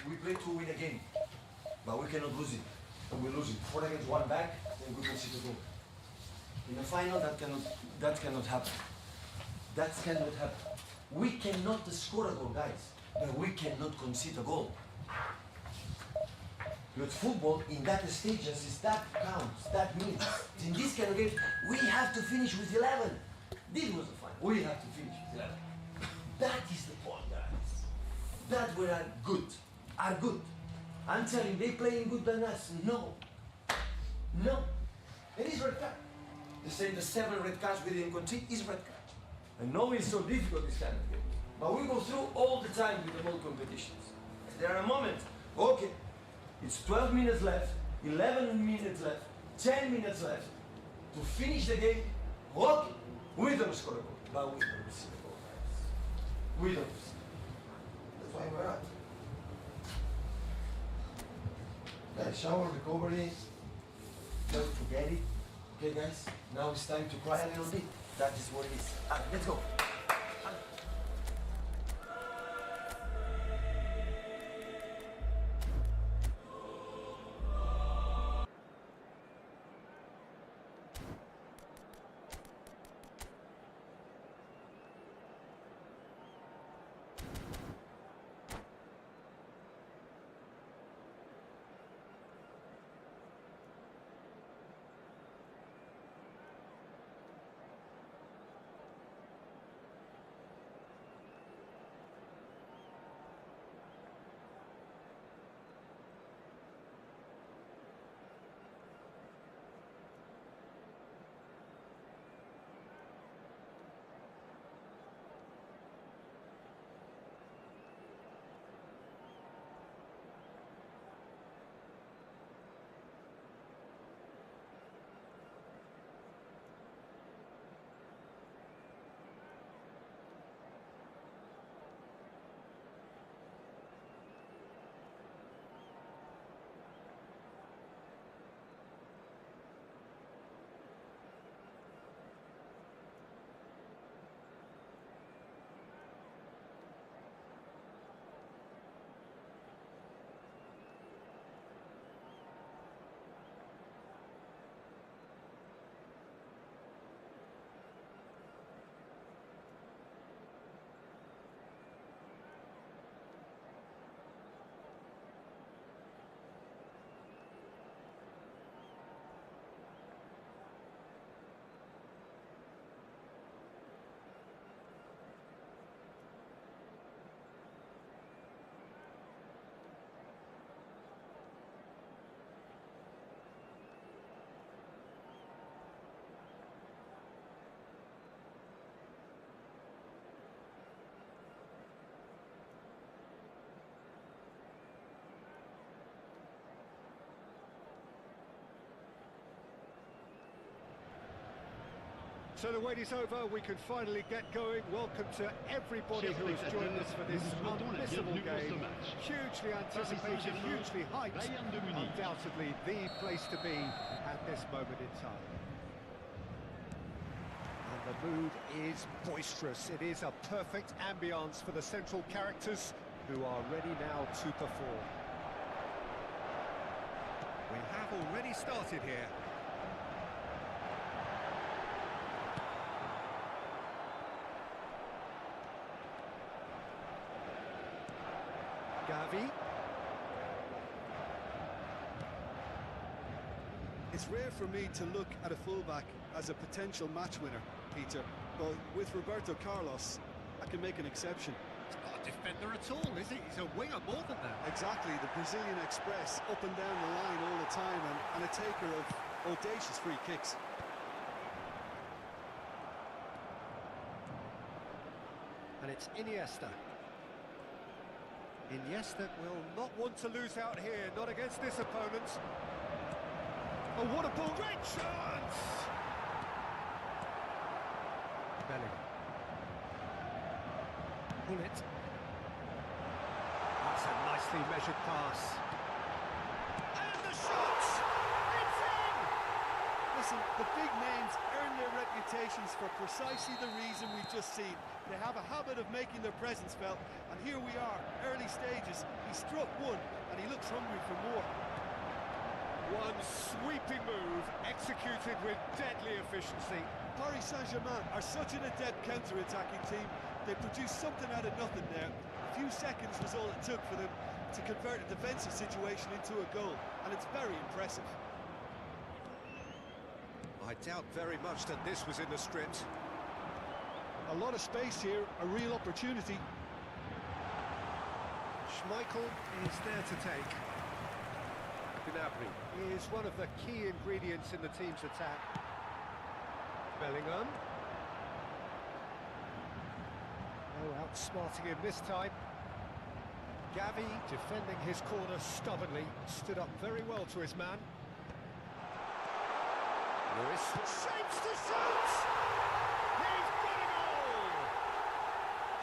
We play to win a game, but we cannot lose it. And we're losing 4 against 1 back, then we can see the goal. In the final, that cannot happen. That cannot happen. We cannot score a goal, guys, but we cannot concede a goal. But football, in that stages, is that counts, that means. In this kind of game, we have to finish with 11. This was the final. We have to finish with 11. That is the point, guys. That we are good. I'm telling they playing good than us. No. It is red card. They say the 7 red cards we didn't concede is red card. I know it's so difficult this kind of game. But we go through all the time with the whole competitions. There are moments, okay, it's 12 minutes left, 11 minutes left, 10 minutes left to finish the game. Okay, we don't score a goal, but we don't receive a goal, guys. We don't receive. That's why we're out. Guys, shower, recovery, don't forget it. Okay guys, now it's time to cry a little bit. That is what it is. Let's go. So the wait is over, we can finally get going. Welcome to everybody who has joined us for this unmissable game. Hugely anticipated, hugely hyped, undoubtedly the place to be at this moment in time. And the mood is boisterous. It is a perfect ambience for the central characters who are ready now to perform. We have already started here. Gavi. It's rare for me to look at a fullback as a potential match winner, Peter, but with Roberto Carlos, I can make an exception. He's not a defender at all, is he? He's a winger more than that. Exactly, the Brazilian Express, up and down the line all the time, and a taker of audacious free kicks. And it's Iniesta. Iniesta will not want to lose out here, not against this opponent. Oh, what a ball! Great chance! Bellingham. Bullet. That's a nicely measured pass. And the shot! It's in! Listen, the big names earn their reputations for precisely the reason we've just seen. They have a habit of making their presence felt, and here we are, early stages. He struck one, and he looks hungry for more. One sweeping move, executed with deadly efficiency. Paris Saint-Germain are such an adept counter-attacking team. They produced something out of nothing there. A few seconds was all it took for them to convert a defensive situation into a goal, and it's very impressive. I doubt very much that this was in the script. A lot of space here, a real opportunity. Schmeichel is there to take. Gnabry is one of the key ingredients in the team's attack. Bellingham. Oh, outsmarting him this time. Gavi defending his corner stubbornly, stood up very well to his man. Lewis shapes to shoot! He's got a goal!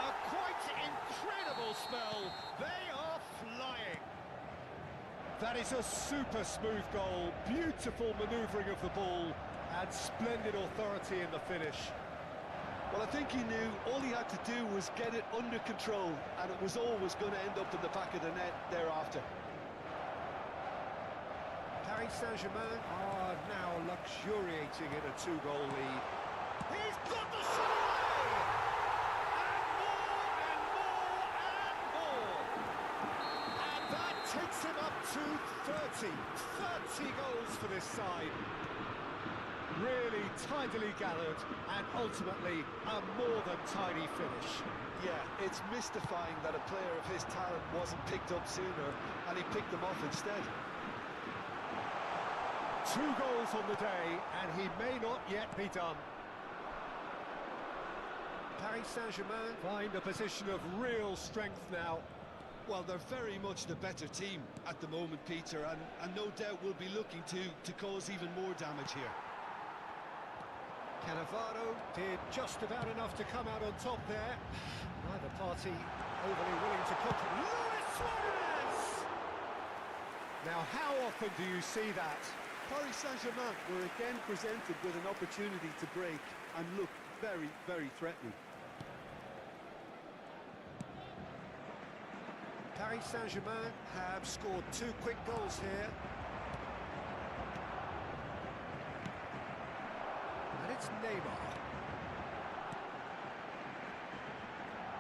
A quite incredible spell. They are flying. That is a super smooth goal, beautiful manoeuvring of the ball, and splendid authority in the finish. Well, I think he knew all he had to do was get it under control, and it was always going to end up in the back of the net thereafter. Paris Saint-Germain are now luxuriating in a two-goal lead. He's got the shot away! And more! And that takes him up to 30 goals for this side. Really tidily gathered, and ultimately a more than tidy finish. Yeah, it's mystifying that a player of his talent wasn't picked up sooner, and he picked them off instead. 2 goals on the day, and he may not yet be done. Paris Saint-Germain find a position of real strength now. Well, they're very much the better team at the moment, Peter, and no doubt will be looking to cause even more damage here. Cannavaro did just about enough to come out on top there. Neither party overly willing to cook. Luis Suarez! Now, how often do you see that? Paris Saint-Germain were again presented with an opportunity to break and look very, very threatening. Paris Saint-Germain have scored 2 quick goals here. And it's Neymar.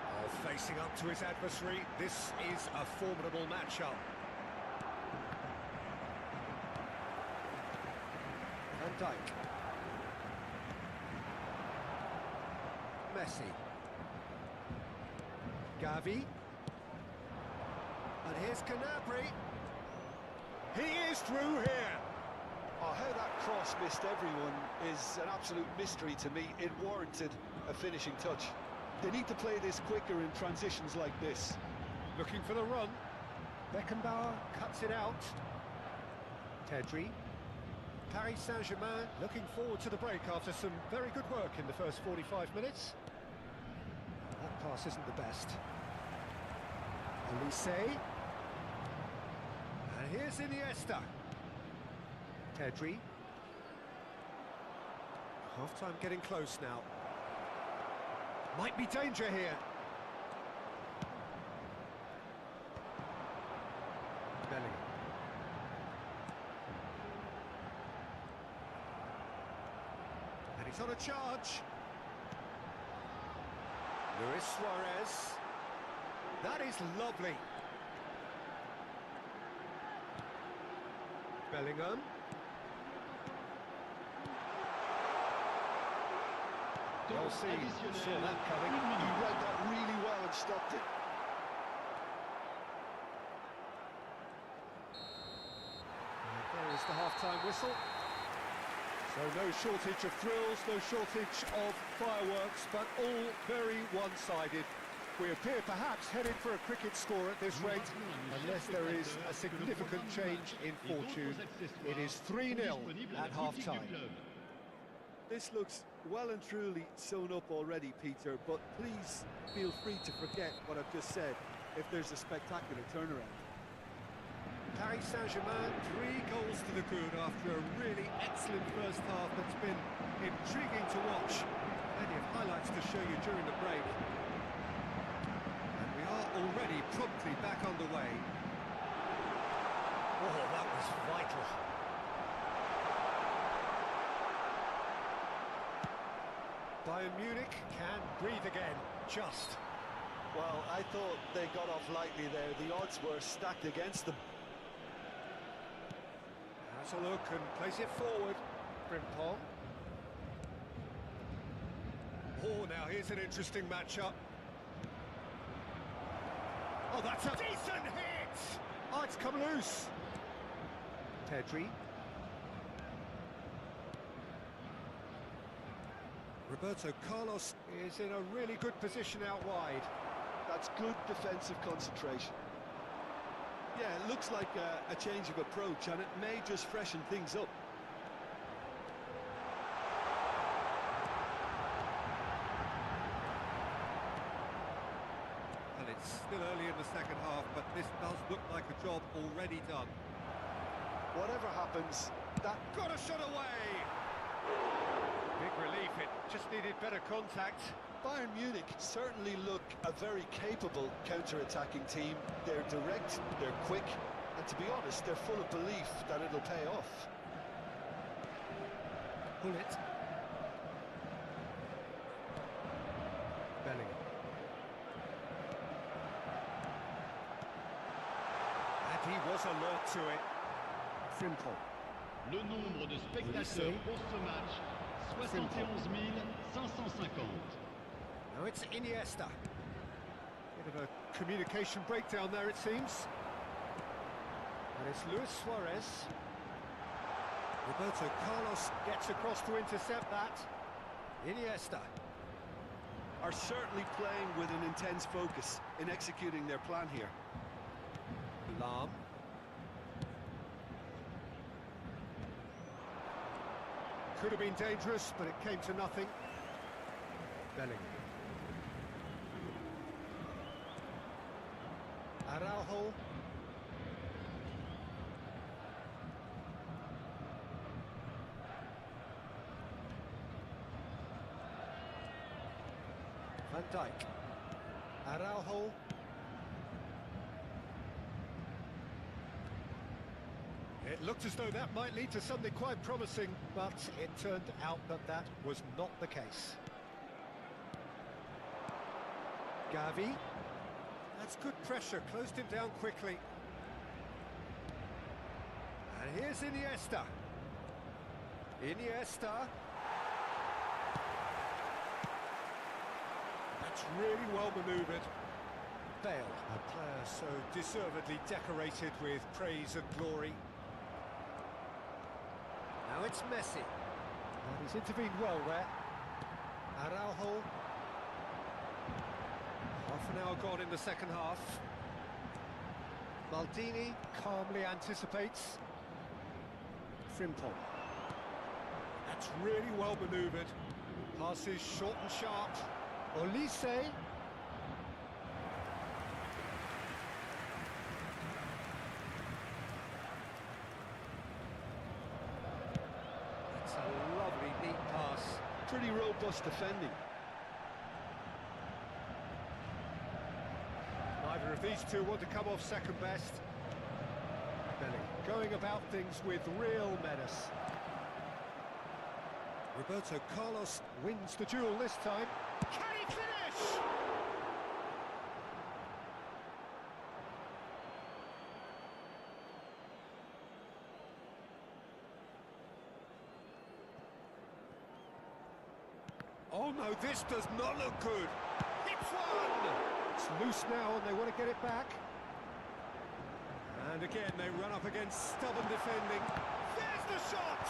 Oh, facing up to his adversary, this is a formidable matchup. Van Dijk. Messi. Gavi. And here's Gnabry. He is through here. Oh, how that cross missed everyone is an absolute mystery to me. It warranted a finishing touch. They need to play this quicker in transitions like this. Looking for the run. Beckenbauer cuts it out. Tedri. Paris Saint-Germain looking forward to the break after some very good work in the first 45 minutes. That pass isn't the best. Elise. And here's Iniesta. Pedri. Half-time getting close now. Might be danger here. Bellingham. And he's on a charge. Luis Suarez. That is lovely. Bellingham. Saw that coming. He read that really well and stopped it. And there is the half-time whistle. So no shortage of thrills, no shortage of fireworks, but all very one-sided. We appear perhaps headed for a cricket score at this rate, unless there is a significant change in fortune. It is 3-0 at half-time. This looks well and truly sewn up already, Peter, but please feel free to forget what I've just said if there's a spectacular turnaround. Paris Saint-Germain, 3 goals to the good after a really excellent first half that's been intriguing to watch. Plenty of highlights to show you during the break. And we are already promptly back underway. Oh, that was vital. Bayern Munich can breathe again, just. Well, I thought they got off lightly there. The odds were stacked against them. Has a look and plays it forward. Frimpong. Oh, now here's an interesting matchup. Oh, that's a decent hit! Oh, it's come loose. Pedri. Roberto Carlos is in a really good position out wide. That's good defensive concentration. Yeah, it looks like a change of approach, and it may just freshen things up. And it's still early in the second half, but this does look like a job already done. Whatever happens, that got a shot away! Big relief, it just needed better contact. Bayern Munich certainly look a very capable counter-attacking team. They're direct, they're quick, and to be honest, they're full of belief that it'll pay off. Pull it. Bellingham. And he was alert to it. Frimpong. Le nombre de spectateurs pour ce match, 71 550. Now it's Iniesta. Bit of a communication breakdown there, it seems. And it's Luis Suarez. Roberto Carlos gets across to intercept that. Iniesta. Are certainly playing with an intense focus in executing their plan here. Lahm. Could have been dangerous, but it came to nothing. Bellingham. Araujo. Van Dijk. Araujo. It looked as though that might lead to something quite promising, but it turned out that that was not the case. Gavi. That's good pressure, closed him down quickly. And here's Iniesta. Iniesta. That's really well manoeuvred. Bale, a player so deservedly decorated with praise and glory. Now it's Messi. And he's intervened well there. Araujo. Half an hour gone in the second half. Maldini calmly anticipates. Frimpong. That's really well manoeuvred. Passes short and sharp. Olise. That's a lovely neat pass. Pretty robust defending. Neither of these two want to come off second best. Belly going about things with real menace. Roberto Carlos wins the duel this time. Can he finish? Oh no, this does not look good. Hits one! It's loose now and they want to get it back. And again, they run up against stubborn defending. There's the shot!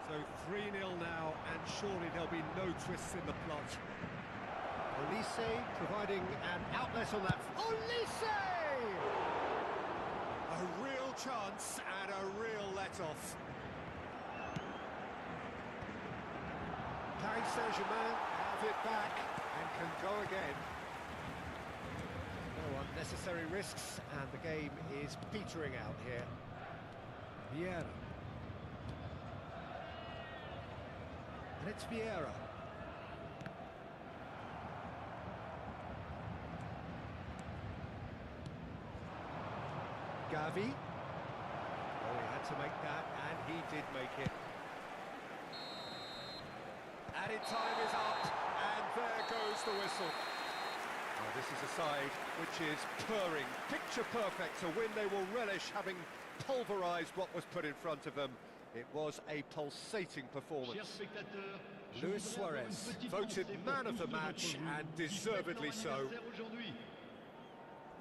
So 3-0 now, and surely there'll be no twists in the plot. Olise providing an outlet on that. Olise! A real chance and a real let-off. Paris Saint-Germain have it back and can go again. No unnecessary risks, and the game is petering out here. Vieira. And it's Vieira. Gavi. Oh, he had to make that, and he did make it. Added time is up, and there goes the whistle. Now, this is a side which is purring, picture perfect, a win they will relish, having pulverised what was put in front of them. It was a pulsating performance. Luis Suarez, voted man of the match, and deservedly so.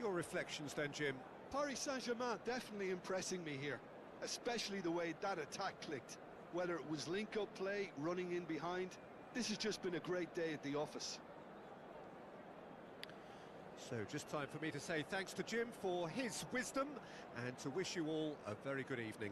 Your reflections then, Jim? Paris Saint-Germain definitely impressing me here, especially the way that attack clicked. Whether it was link-up play, running in behind, this has just been a great day at the office. So just time for me to say thanks to Jim for his wisdom, and to wish you all a very good evening.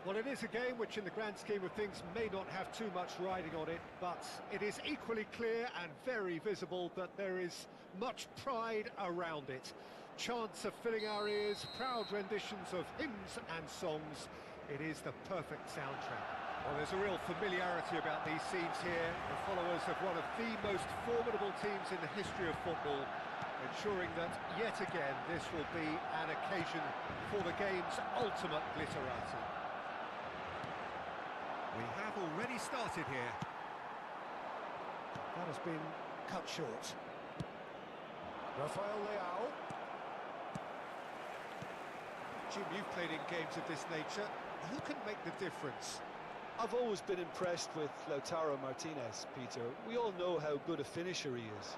Well, it is a game which in the grand scheme of things may not have too much riding on it, but it is equally clear and very visible that there is much pride around it. Chants are filling our ears, proud renditions of hymns and songs. It is the perfect soundtrack. Well, there's a real familiarity about these scenes here. The followers of one of the most formidable teams in the history of football, ensuring that, yet again, this will be an occasion for the game's ultimate glitterati. We have already started here. That has been cut short. Rafael Leao. Jim, you've played in games of this nature. Who can make the difference? I've always been impressed with Lautaro Martinez, Peter. We all know how good a finisher he is.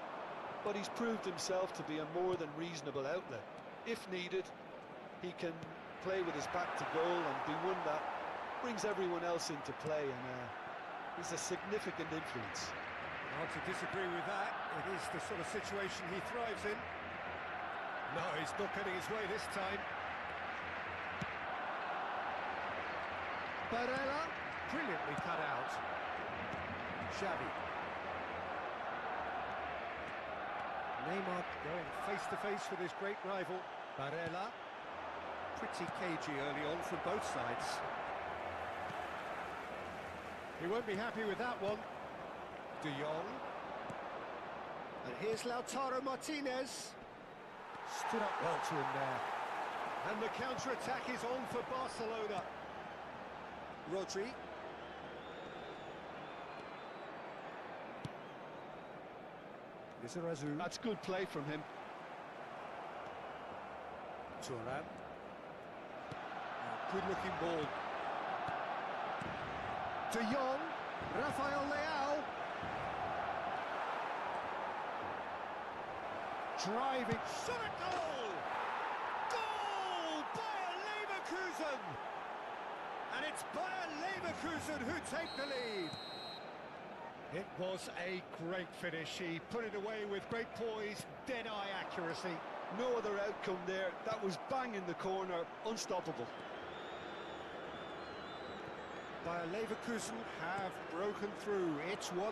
But he's proved himself to be a more than reasonable outlet. If needed, he can play with his back to goal and be one that brings everyone else into play, and he's a significant influence. Hard to disagree with that. It is the sort of situation he thrives in. No, he's not getting his way this time. Barella, brilliantly cut out. Xavi. Neymar going face-to-face with his great rival. Barella, pretty cagey early on from both sides. He won't be happy with that one. De Jong. And here's Lautaro Martinez. Stood up well to him there. And the counter-attack is on for Barcelona. Rodri. Lizarazu. That's good play from him. Thuram. Good-looking ball. De Jong, Rafael Leao. Driving, shot at goal! Goal! Bayer Leverkusen! And it's Bayer Leverkusen who take the lead. It was a great finish. He put it away with great poise, dead-eye accuracy. No other outcome there. That was bang in the corner, unstoppable. Bayer Leverkusen have broken through. It's 1-0.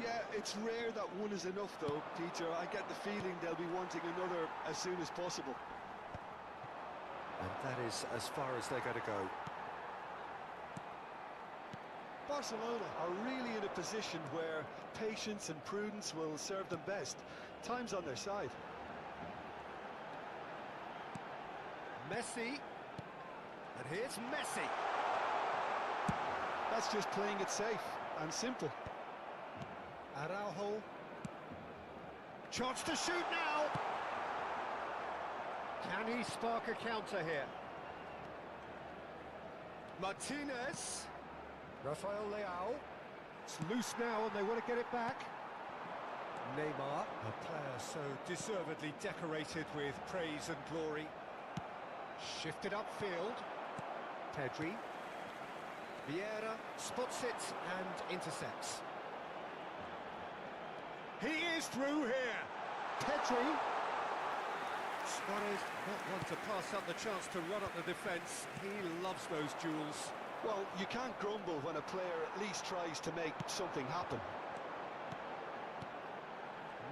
Yeah, it's rare that one is enough though, Peter. I get the feeling they'll be wanting another as soon as possible. And that is as far as they're going to go. Barcelona are really in a position where patience and prudence will serve them best. Time's on their side. Messi. And here's Messi. That's just playing it safe and simple. Araujo. Chance to shoot now. Can he spark a counter here? Martinez. Rafael Leao. It's loose now and they want to get it back. Neymar, a player so deservedly decorated with praise and glory. Shifted upfield. Pedri. Vieira spots it and intercepts. He is through here. Pedri. Suarez not one to pass up the chance to run up the defence. He loves those duels. Well, you can't grumble when a player at least tries to make something happen.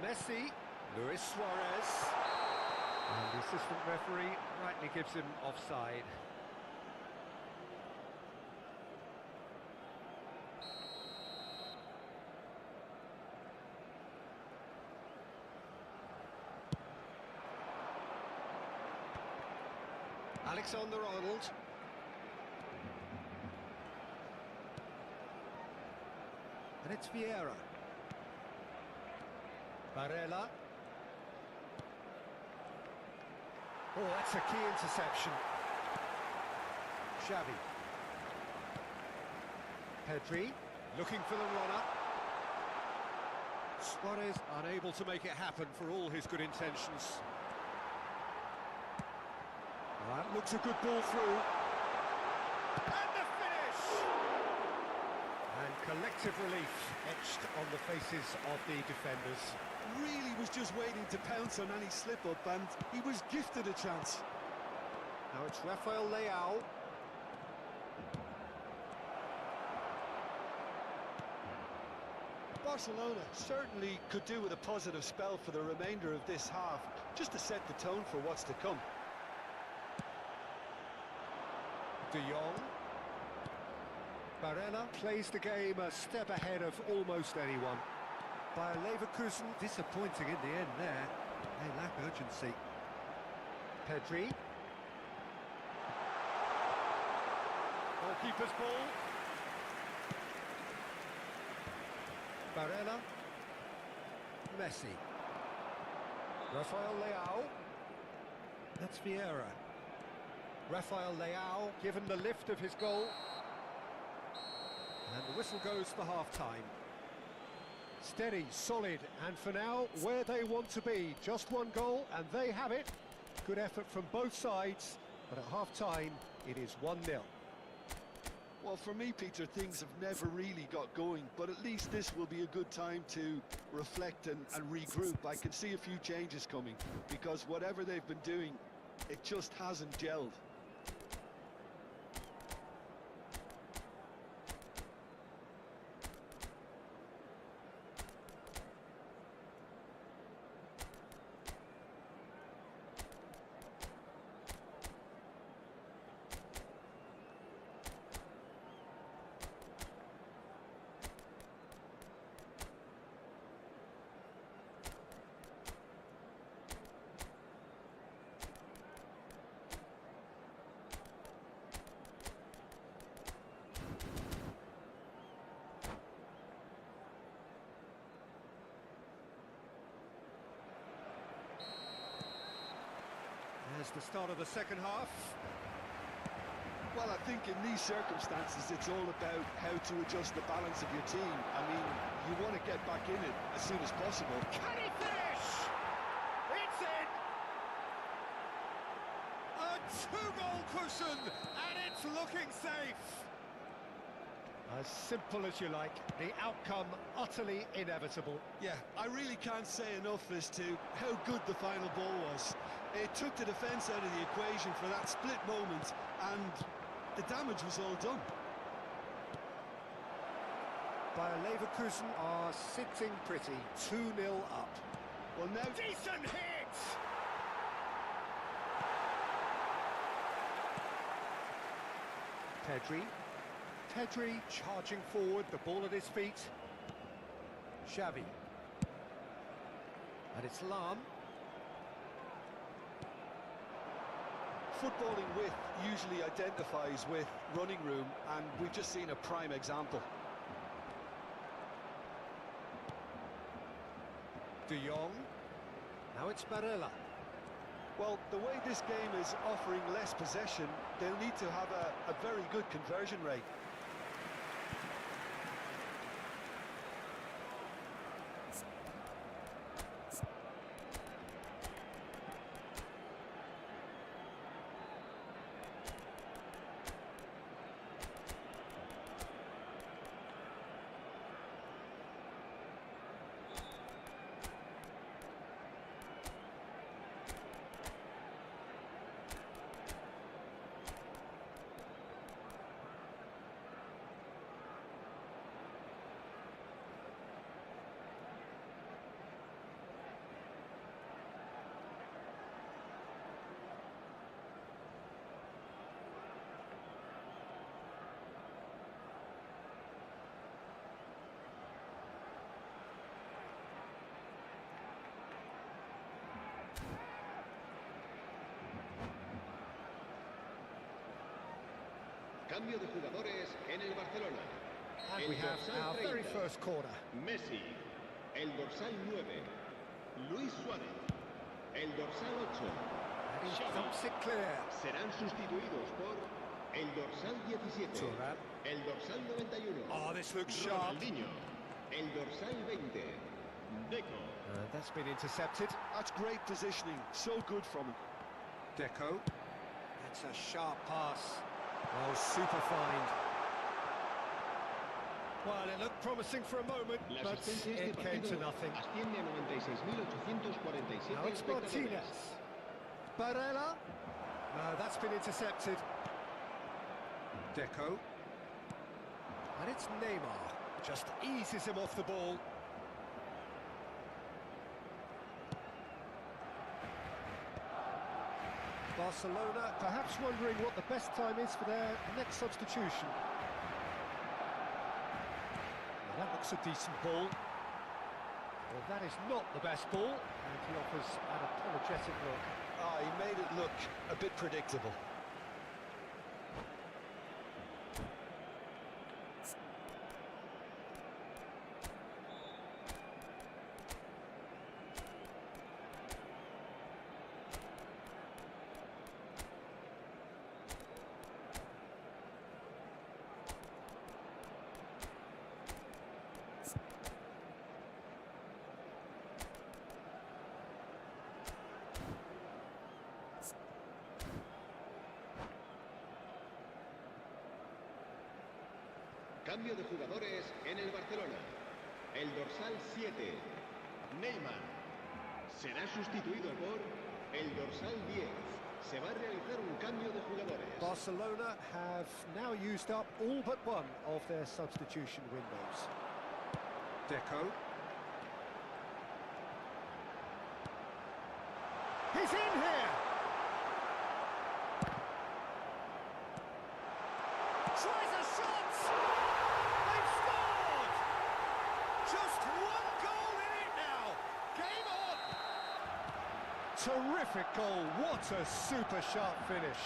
Messi. Luis Suarez. And the assistant referee rightly gives him offside. Alexander-Arnold. And it's Vieira. Barella. Oh, that's a key interception. Xavi. Pedri, looking for the runner. Suarez unable to make it happen for all his good intentions. That looks a good ball through. And the finish! And collective relief etched on the faces of the defenders. Really was just waiting to pounce on any slip-up, and he was gifted a chance. Now it's Rafael Leao. Barcelona certainly could do with a positive spell for the remainder of this half, just to set the tone for what's to come. De Jong. Barella plays the game a step ahead of almost anyone. Bayer Leverkusen disappointing in the end there. They lack urgency. Pedri. Goalkeeper's ball. Barella. Messi. Rafael Leao. That's Vieira. Rafael Leao given the lift of his goal. And the whistle goes for half-time. Steady, solid, and for now, where they want to be. Just one goal, and they have it. Good effort from both sides, but at half-time, it is 1-0. Well, for me, Peter, things have never really got going, but at least this will be a good time to reflect and regroup. I can see a few changes coming, because whatever they've been doing, it just hasn't gelled. There's the start of the second half. Well, I think in these circumstances, it's all about how to adjust the balance of your team. I mean, you want to get back in it as soon as possible. Can he finish? It's in! A two-goal cushion, and it's looking safe. As simple as you like, the outcome utterly inevitable. Yeah, I really can't say enough as to how good the final ball was. It took the defence out of the equation for that split moment, and the damage was all done. Bayer Leverkusen are sitting pretty, 2-0 up. Well, now... Decent hit! Pedri charging forward, the ball at his feet. Xavi. And it's Lam. Footballing width usually identifies with running room, and we've just seen a prime example. De Jong. Now it's Barella. Well, the way this game is offering less possession, they'll need to have a very good conversion rate. Cambio de jugadores en el Barcelona. And we have our very first corner. Messi, el dorsal 9. Luis Suárez, el dorsal 8. And he thumps it clear. Serán sustituidos por el dorsal 17. Thuram. El dorsal 91. Oh, this looks sharp. Ronaldinho, el dorsal 20. Deco. That's been intercepted. That's great positioning, so good from him. Deco. That's a sharp pass. Oh, super find. Well, it looked promising for a moment, but it came to nothing. Now it's Martinez. Barella. No, that's been intercepted. Deco. And it's Neymar. Just eases him off the ball. Barcelona perhaps wondering what the best time is for their next substitution. Now that looks a decent ball. Well, that is not the best ball, and he offers an apologetic look. Ah, he made it look a bit predictable. Cambio de jugadores en el Barcelona. El dorsal 7, Neymar, será sustituido por el dorsal 10. Se va a realizar un cambio de jugadores. Barcelona have now used up all but one of their substitution windows. Deco. He's in here! Tries a shot! They've scored! Just one goal in it now! Game on! Terrific goal, what a super sharp finish.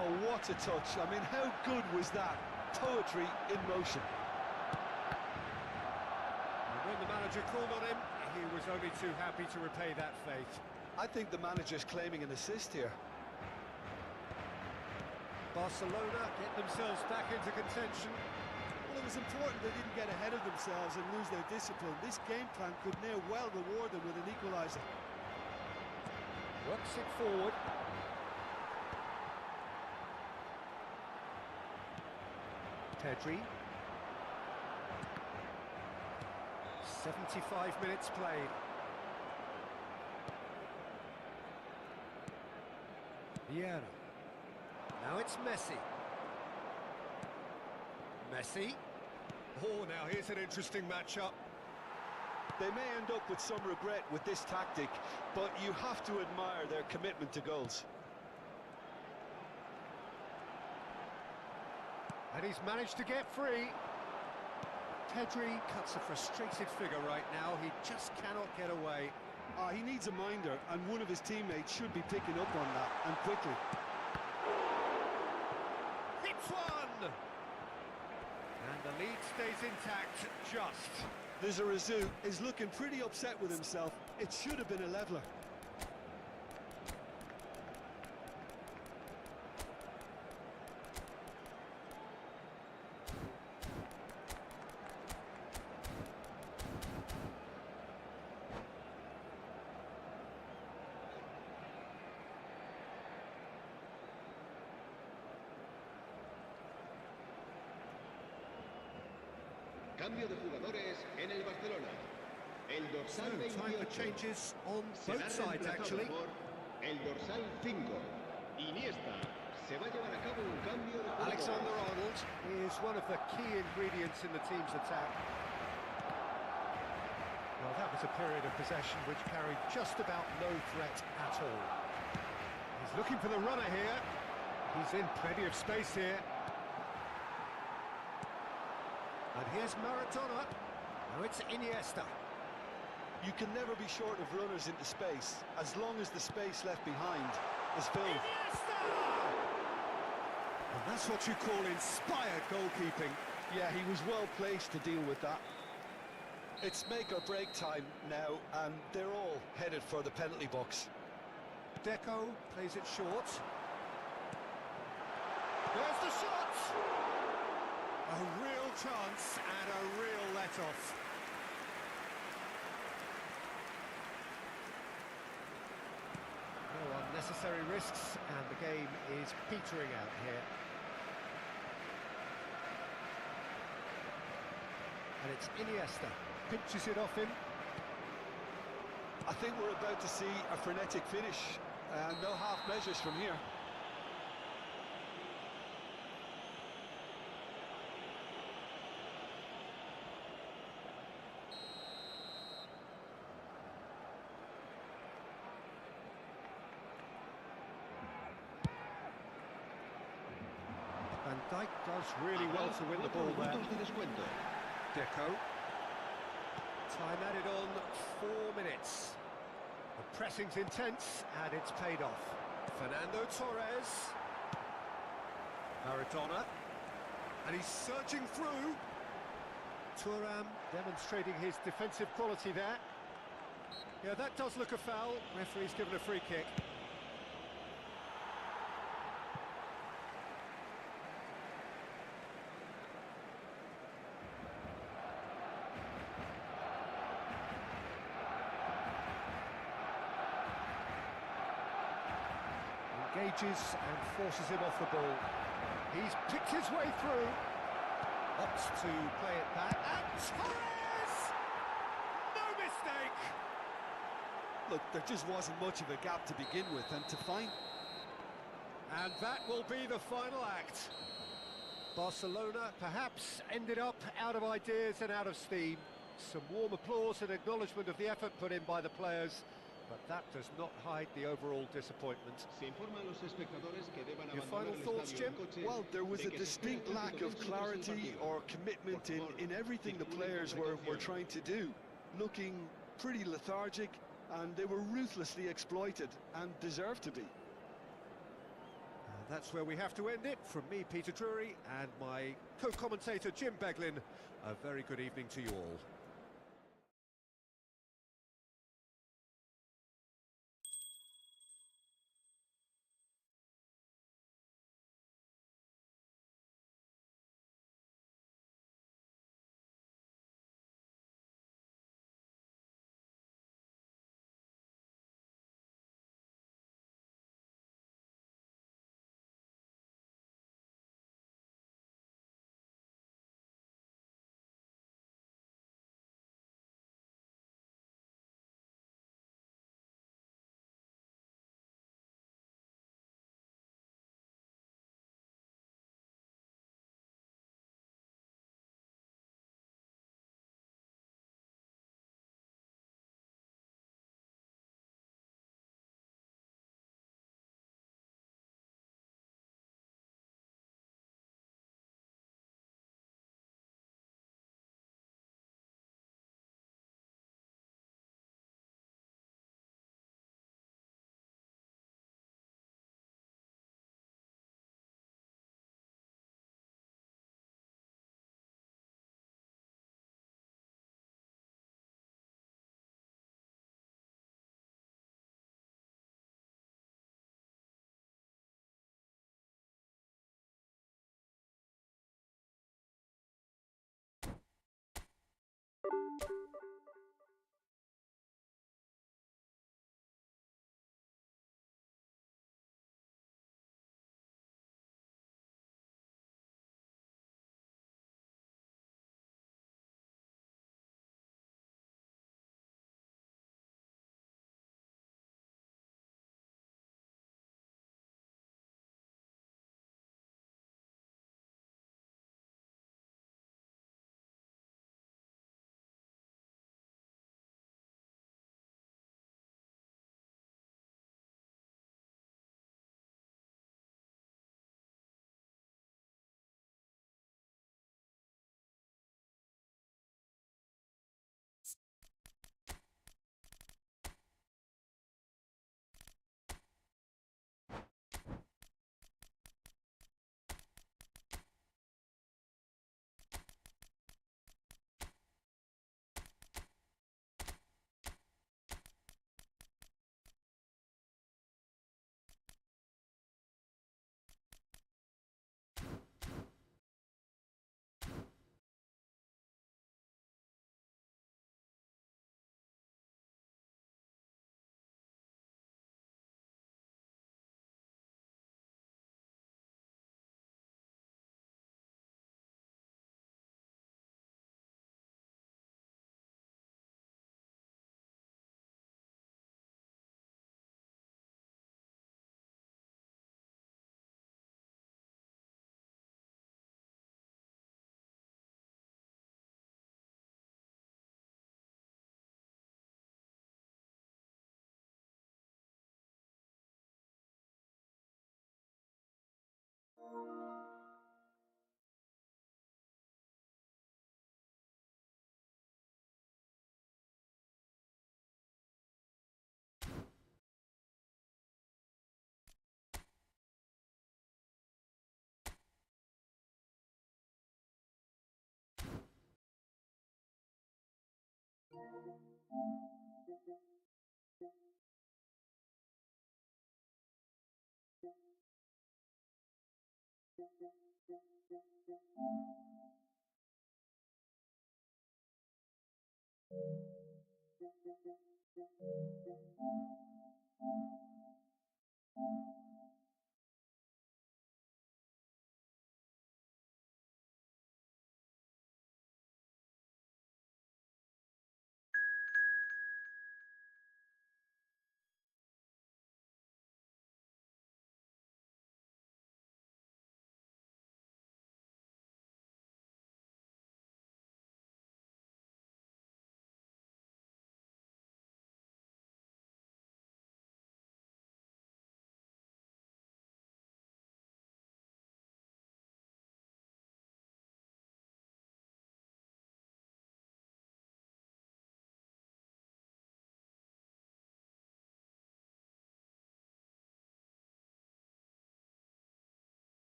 Oh, what a touch. I mean, how good was that? Poetry in motion. And when the manager called on him, he was only too happy to repay that faith. I think the manager's claiming an assist here. Barcelona get themselves back into contention. Well, it was important they didn't get ahead of themselves and lose their discipline. This game plan could now well reward them with an equaliser. Works it forward. Pedri. 75 minutes played. Vieira. Now it's Messi. Messi. Oh, now here's an interesting matchup. They may end up with some regret with this tactic, but you have to admire their commitment to goals. And he's managed to get free. Pedri cuts a frustrated figure right now. He just cannot get away. He needs a minder, and one of his teammates should be picking up on that, and quickly. Hits one! And the lead stays intact, just. Lizarazu is looking pretty upset with himself. It should have been a leveller. Cambio de jugadores en el Barcelona. El dorsal So, time for 28 changes on será both sides, reemplazado actually. por el dorsal 5, Iniesta. Se va a llevar a cabo un cambio de jugadores. Alexander-Arnold is one of the key ingredients in the team's attack. Well, that was a period of possession which carried just about no threat at all. He's looking for the runner here. He's in plenty of space here. And here's Maradona. Now it's Iniesta. You can never be short of runners into space, as long as the space left behind is filled. Iniesta! And that's what you call inspired goalkeeping. Yeah, he was well placed to deal with that. It's make or break time now, and they're all headed for the penalty box. Deco plays it short. There's the shot! A real chance and a real let-off. No unnecessary risks, and the game is petering out here. And it's Iniesta. Pinches it off him. I think we're about to see a frenetic finish, and no half measures from here. Dijk does really well to win the ball there. Deco. Time added on 4 minutes. The pressing's intense and it's paid off. Fernando Torres. Maradona. And he's surging through. Thuram demonstrating his defensive quality there. Yeah, that does look a foul. Referee's given a free kick. Engages and forces him off the ball. He's picked his way through. Opts to play it back. And Torres! No mistake! Look, there just wasn't much of a gap to begin with, and to find... And that will be the final act. Barcelona perhaps ended up out of ideas and out of steam. Some warm applause and acknowledgement of the effort put in by the players, but that does not hide the overall disappointment. Your final thoughts, Jim? Well, there was a distinct lack of clarity or commitment in everything the players were trying to do. Looking pretty lethargic, and they were ruthlessly exploited, and deserved to be. And that's where we have to end it. From me, Peter Drury, and my co-commentator, Jim Beglin, a very good evening to you all.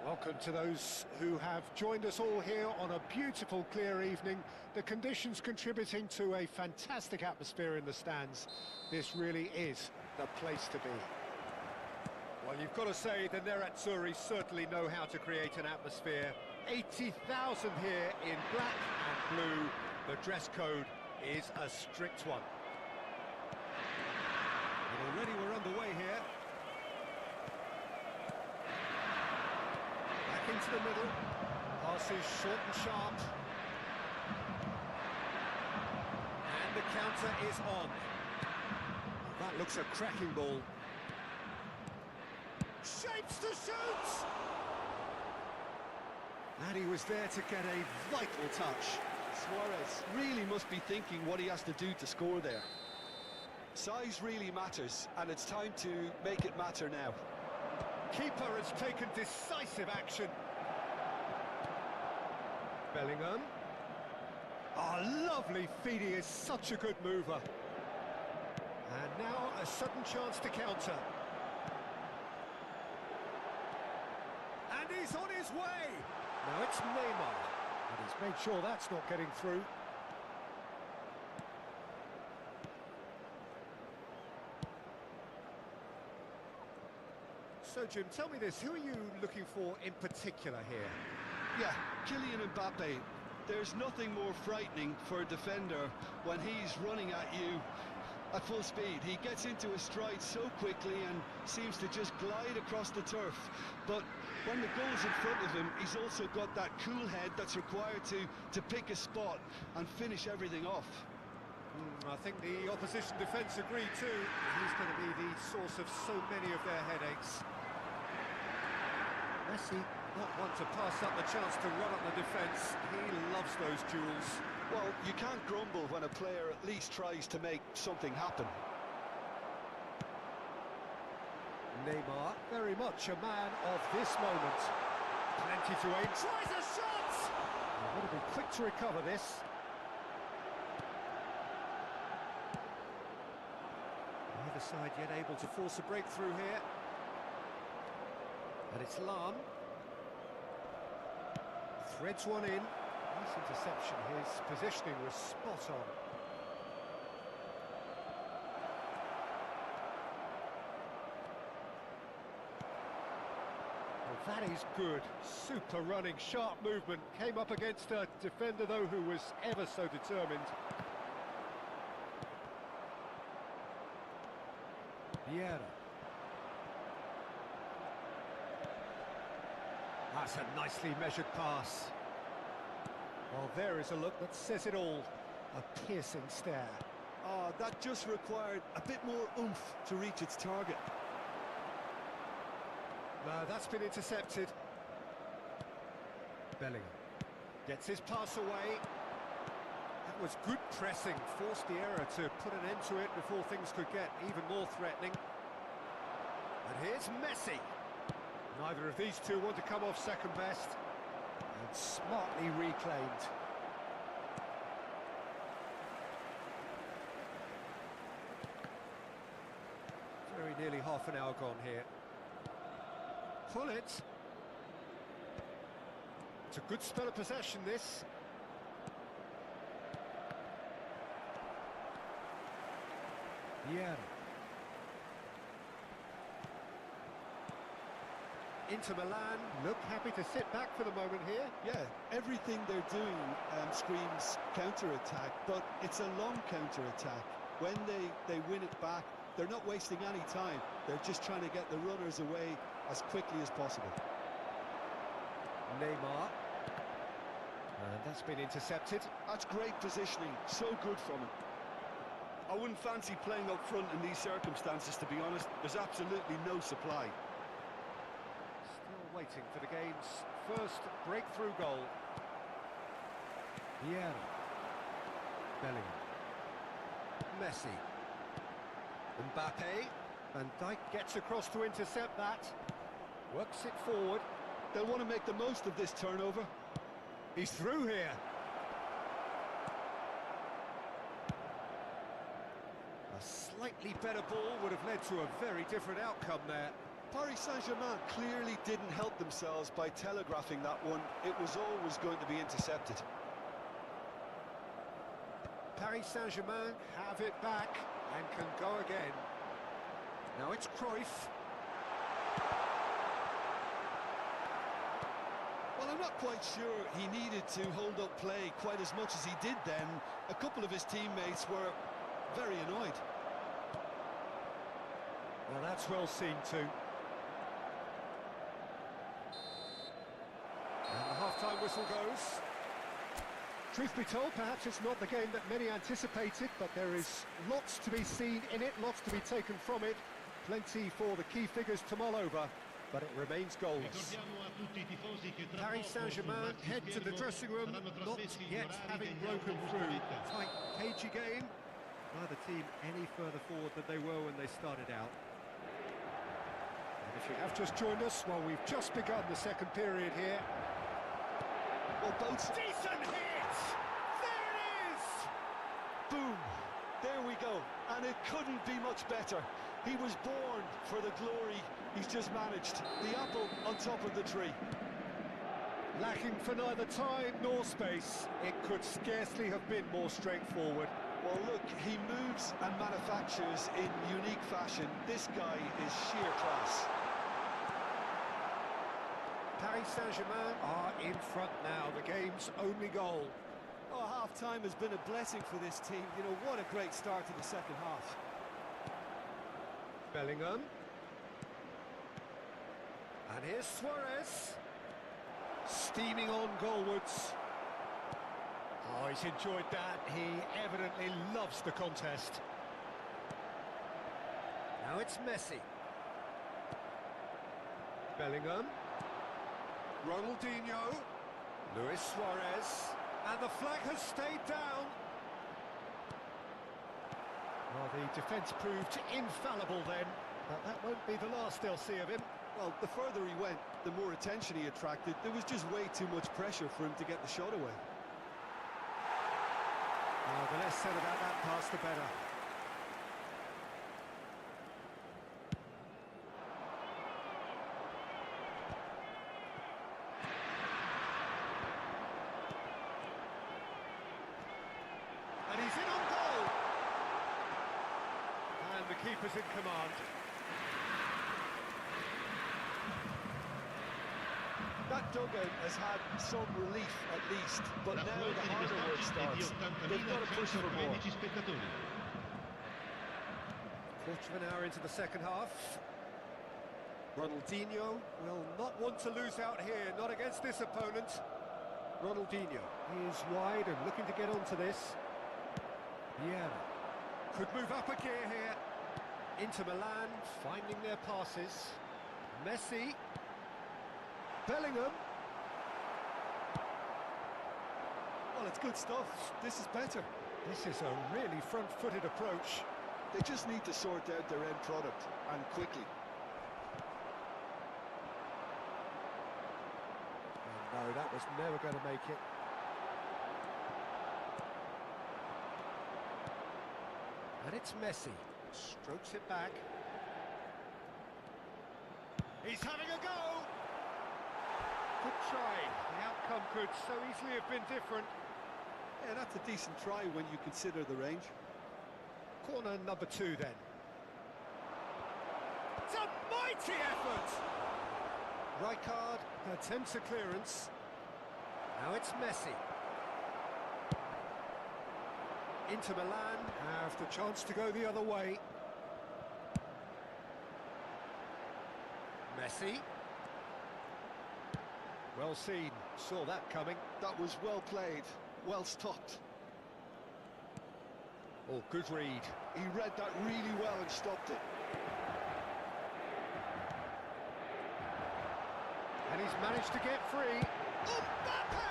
Welcome to those who have joined us all here on a beautiful, clear evening. The conditions contributing to a fantastic atmosphere in the stands. This really is the place to be. Well, you've got to say the Nerazzurri certainly know how to create an atmosphere. 80,000 here in black and blue. The dress code is a strict one. And already we're underway here. Into the middle, passes short and sharp, and the counter is on. That looks a cracking ball. Shapes to shoot! And he was there to get a vital touch. Suarez really must be thinking what he has to do to score there. Size really matters, and it's time to make it matter now. Keeper has taken decisive action. Bellingham. Oh, lovely feed. He is such a good mover. And now a sudden chance to counter. And he's on his way. Now it's Neymar. And he's made sure that's not getting through. So, Jim, tell me this. Who are you looking for in particular here? Yeah, Kylian Mbappe. There's nothing more frightening for a defender when he's running at you at full speed. He gets into a stride so quickly and seems to just glide across the turf. But when the goal's in front of him, he's also got that cool head that's required to pick a spot and finish everything off. I think the opposition defence agree too. He's going to be the source of so many of their headaches. Messi, not one to pass up the chance to run up the defence. He loves those duels. Well, you can't grumble when a player at least tries to make something happen. Neymar, very much a man of this moment. Plenty to aim. Tries a shot! He would have been quick to recover this. Neither side yet able to force a breakthrough here. And it's Lam. Threads one in. Nice interception. His positioning was spot on. Well, that is good. Super running, sharp movement. Came up against a defender, though, who was ever so determined. Vieira. That's a nicely measured pass. Well, there is a look that says it all. A piercing stare. Oh, that just required a bit more oomph to reach its target. No, that's been intercepted. Bellingham gets his pass away. That was good pressing. Forced the error to put an end to it before things could get even more threatening. And here's Messi. Neither of these two want to come off second best. And smartly reclaimed. Very nearly half an hour gone here. Pull it. It's a good spell of possession, this. Vieira. Inter Milan look happy to sit back for the moment here. Yeah, everything they're doing screams counter-attack, but it's a long counter-attack. When they win it back, they're not wasting any time. They're just trying to get the runners away as quickly as possible. Neymar. And that's been intercepted. That's great positioning, so good from him. I wouldn't fancy playing up front in these circumstances, to be honest. There's absolutely no supply. Still waiting for the game's first breakthrough goal. Vieira. Bellingham. Messi. Mbappe. Van Dijk gets across to intercept that. Works it forward. They'll want to make the most of this turnover. He's through here. A slightly better ball would have led to a very different outcome there. Paris Saint-Germain clearly didn't help themselves by telegraphing that one. It was always going to be intercepted. Paris Saint-Germain have it back and can go again. Now it's Cruyff. Well, I'm not quite sure he needed to hold up play quite as much as he did then. A couple of his teammates were very annoyed. Well, that's well seen too. And the half-time whistle goes. Truth be told, perhaps it's not the game that many anticipated, but there is lots to be seen in it, lots to be taken from it. Plenty for the key figures to mull over. but it remains goalless. Paris Saint-Germain head to the dressing room, not yet having broken through. Tight, cagey game. Neither team any further forward than they were when they started out. And if you have just joined us, well, we've just begun the second period here. Well, both... Decent hit! There it is! Boom! There we go. And it couldn't be much better. He was born for the glory he's just managed. The apple on top of the tree. Lacking for neither time nor space. It could scarcely have been more straightforward. Well, look, he moves and manufactures in unique fashion. This guy is sheer class. Paris Saint-Germain are in front now, the game's only goal. Oh, half-time has been a blessing for this team. You know, what a great start to the second half. Bellingham. And here's Suarez. Steaming on goalwards. Oh, he's enjoyed that. He evidently loves the contest. Now it's Messi. Bellingham. Ronaldinho. Luis Suarez. And the flag has stayed down. Well, the defence proved infallible then, but that won't be the last they'll see of him. Well, the further he went, the more attention he attracted. There was just way too much pressure for him to get the shot away. The less said about that pass, the better. And he's in on goal. And the keeper's in command. That dugout has had some relief at least, but now the harder work starts. They've got to push for more. Quarter of an hour into the second half. Ronaldinho will not want to lose out here, not against this opponent. Ronaldinho is wide and looking to get onto this. Vieira could move up a gear here. Inter Milan finding their passes. Messi. Bellingham. Well, it's good stuff. This is better. This is a really front-footed approach. They just need to sort out their end product, and quickly. Oh, no, that was never going to make it. And it's Messi. Strokes it back. He's having a go! Good try. The outcome could so easily have been different. Yeah, that's a decent try when you consider the range. Corner number 2 then. It's a mighty effort! Rijkaard attempts a clearance. Now it's Messi. Inter Milan have the chance to go the other way. Messi. Well seen, saw that coming. That was well played, well stopped. Oh, good read. He read that really well and stopped it. And he's managed to get free. Mbappe!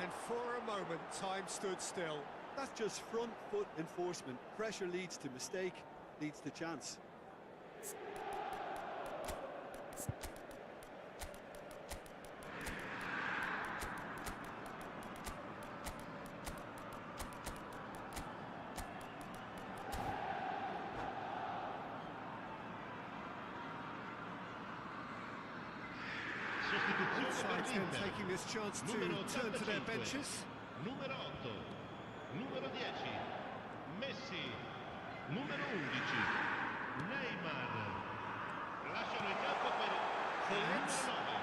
And for a moment, time stood still. That's just front foot enforcement. Pressure leads to mistake, leads to chance. Sides then taking this chance to turn to their benches. Numero 8, numero 10, Messi, numero 11, Neymar. Lasciano il campo per il numero 9,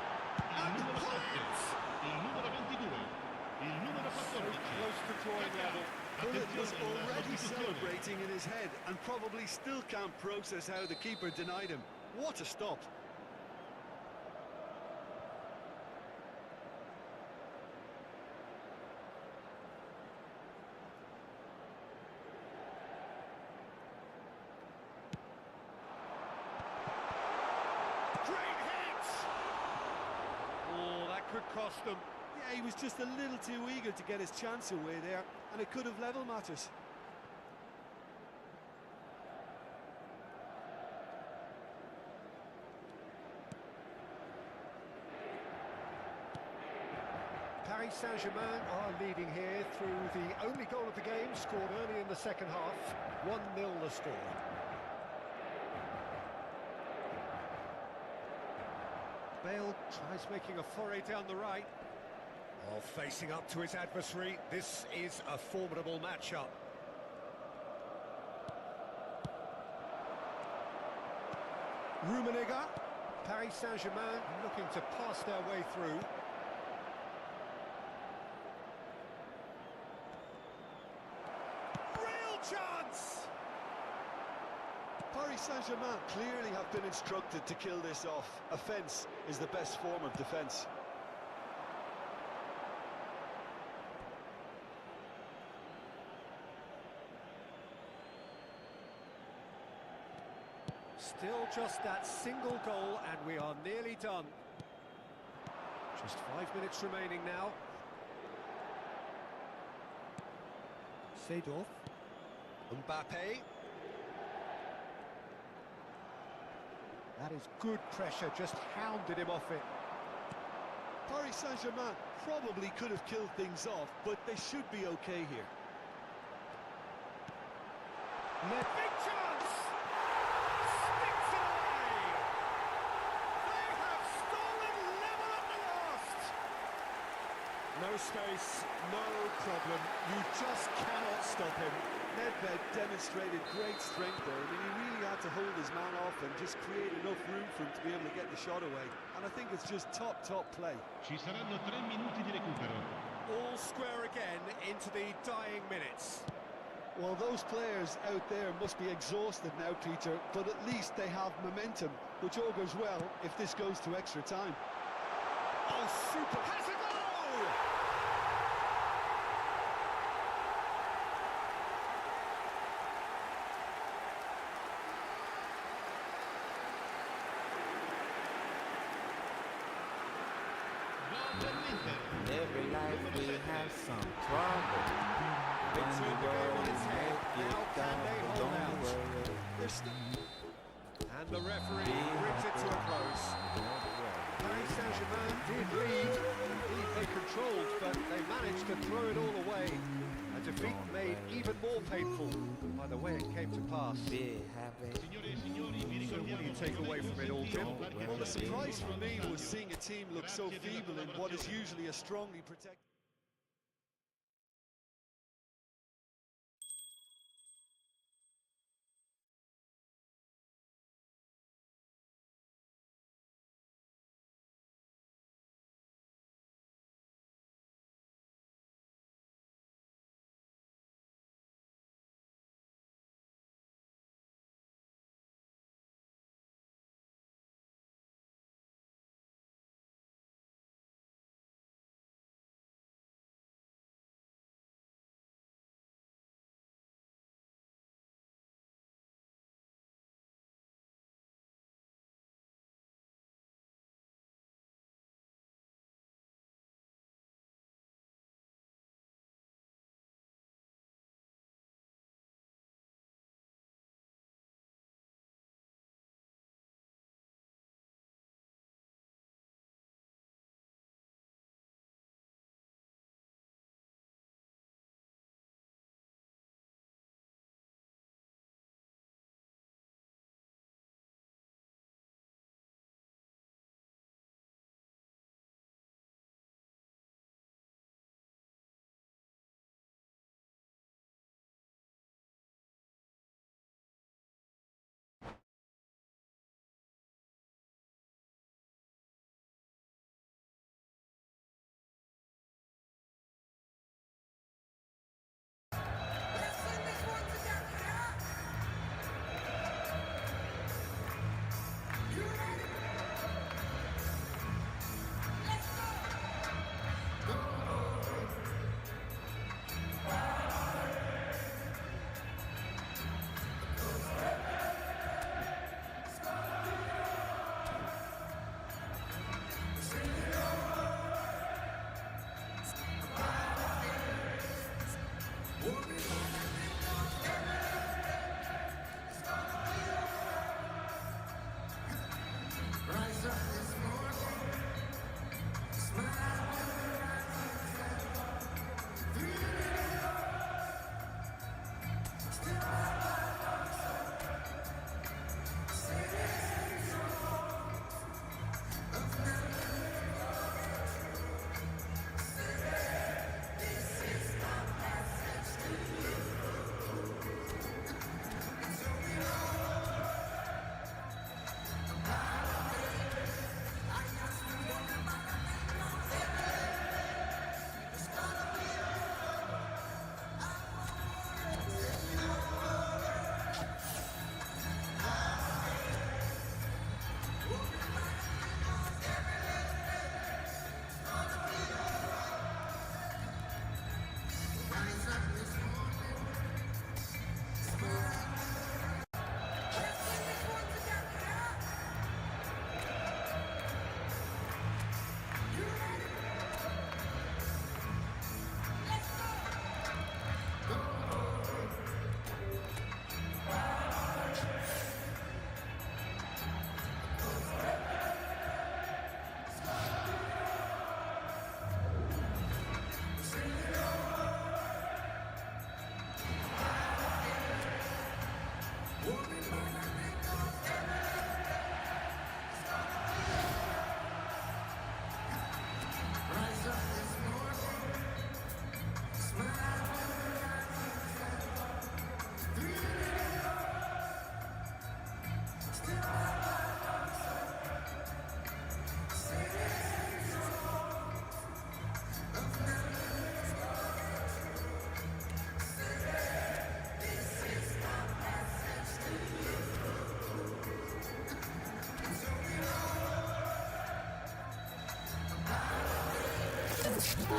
il numero 7, il numero 22, il numero 14. Close to drawing level. Bullet was already celebrating in his head and probably still can't process how the keeper denied him. What a stop. Great hit! Oh, that could cost them. Yeah, he was just a little too eager to get his chance away there, and it could have level matters. Paris Saint-Germain are leading here through the only goal of the game, scored early in the second half. 1-0 the score. Bale tries making a foray down the right. Oh, facing up to his adversary. This is a formidable matchup. Rummenigge. Paris Saint-Germain looking to pass their way through. Real chance! Paris Saint-Germain clearly have been instructed to kill this off. Offence is the best form of defence. Still just that single goal and we are nearly done. Just 5 minutes remaining now. Seedorf. Mbappe. That is good pressure, just hounded him off it. Paris Saint-Germain probably could have killed things off, but they should be okay here. Big chance! Sticks it away! They have stolen level at the last! No space, no problem. You just cannot stop him. Nedved demonstrated great strength there. I mean, he really had to hold his man off and just create enough room for him to be able to get the shot away. And I think it's just top play. Ci saranno 3 minuti di recupero. All square again into the dying minutes. Well, those players out there must be exhausted now, Peter, but at least they have momentum, which augurs well if this goes to extra time. Oh, super! Has a goal! Gol dell'Inter. Every life we have some trouble. They turn the game on its head. Now can they hold out? And the referee brings it to a close. Paris Saint-Germain did lead. Indeed, they controlled, but they managed to throw it all away. A defeat made even more painful by the way it came to pass. Signore e signori, vi So what do you ricordiamo take away from it all, Jim? Well, the surprise for me was seeing a team look so feeble in what is usually a strongly protected...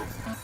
Well,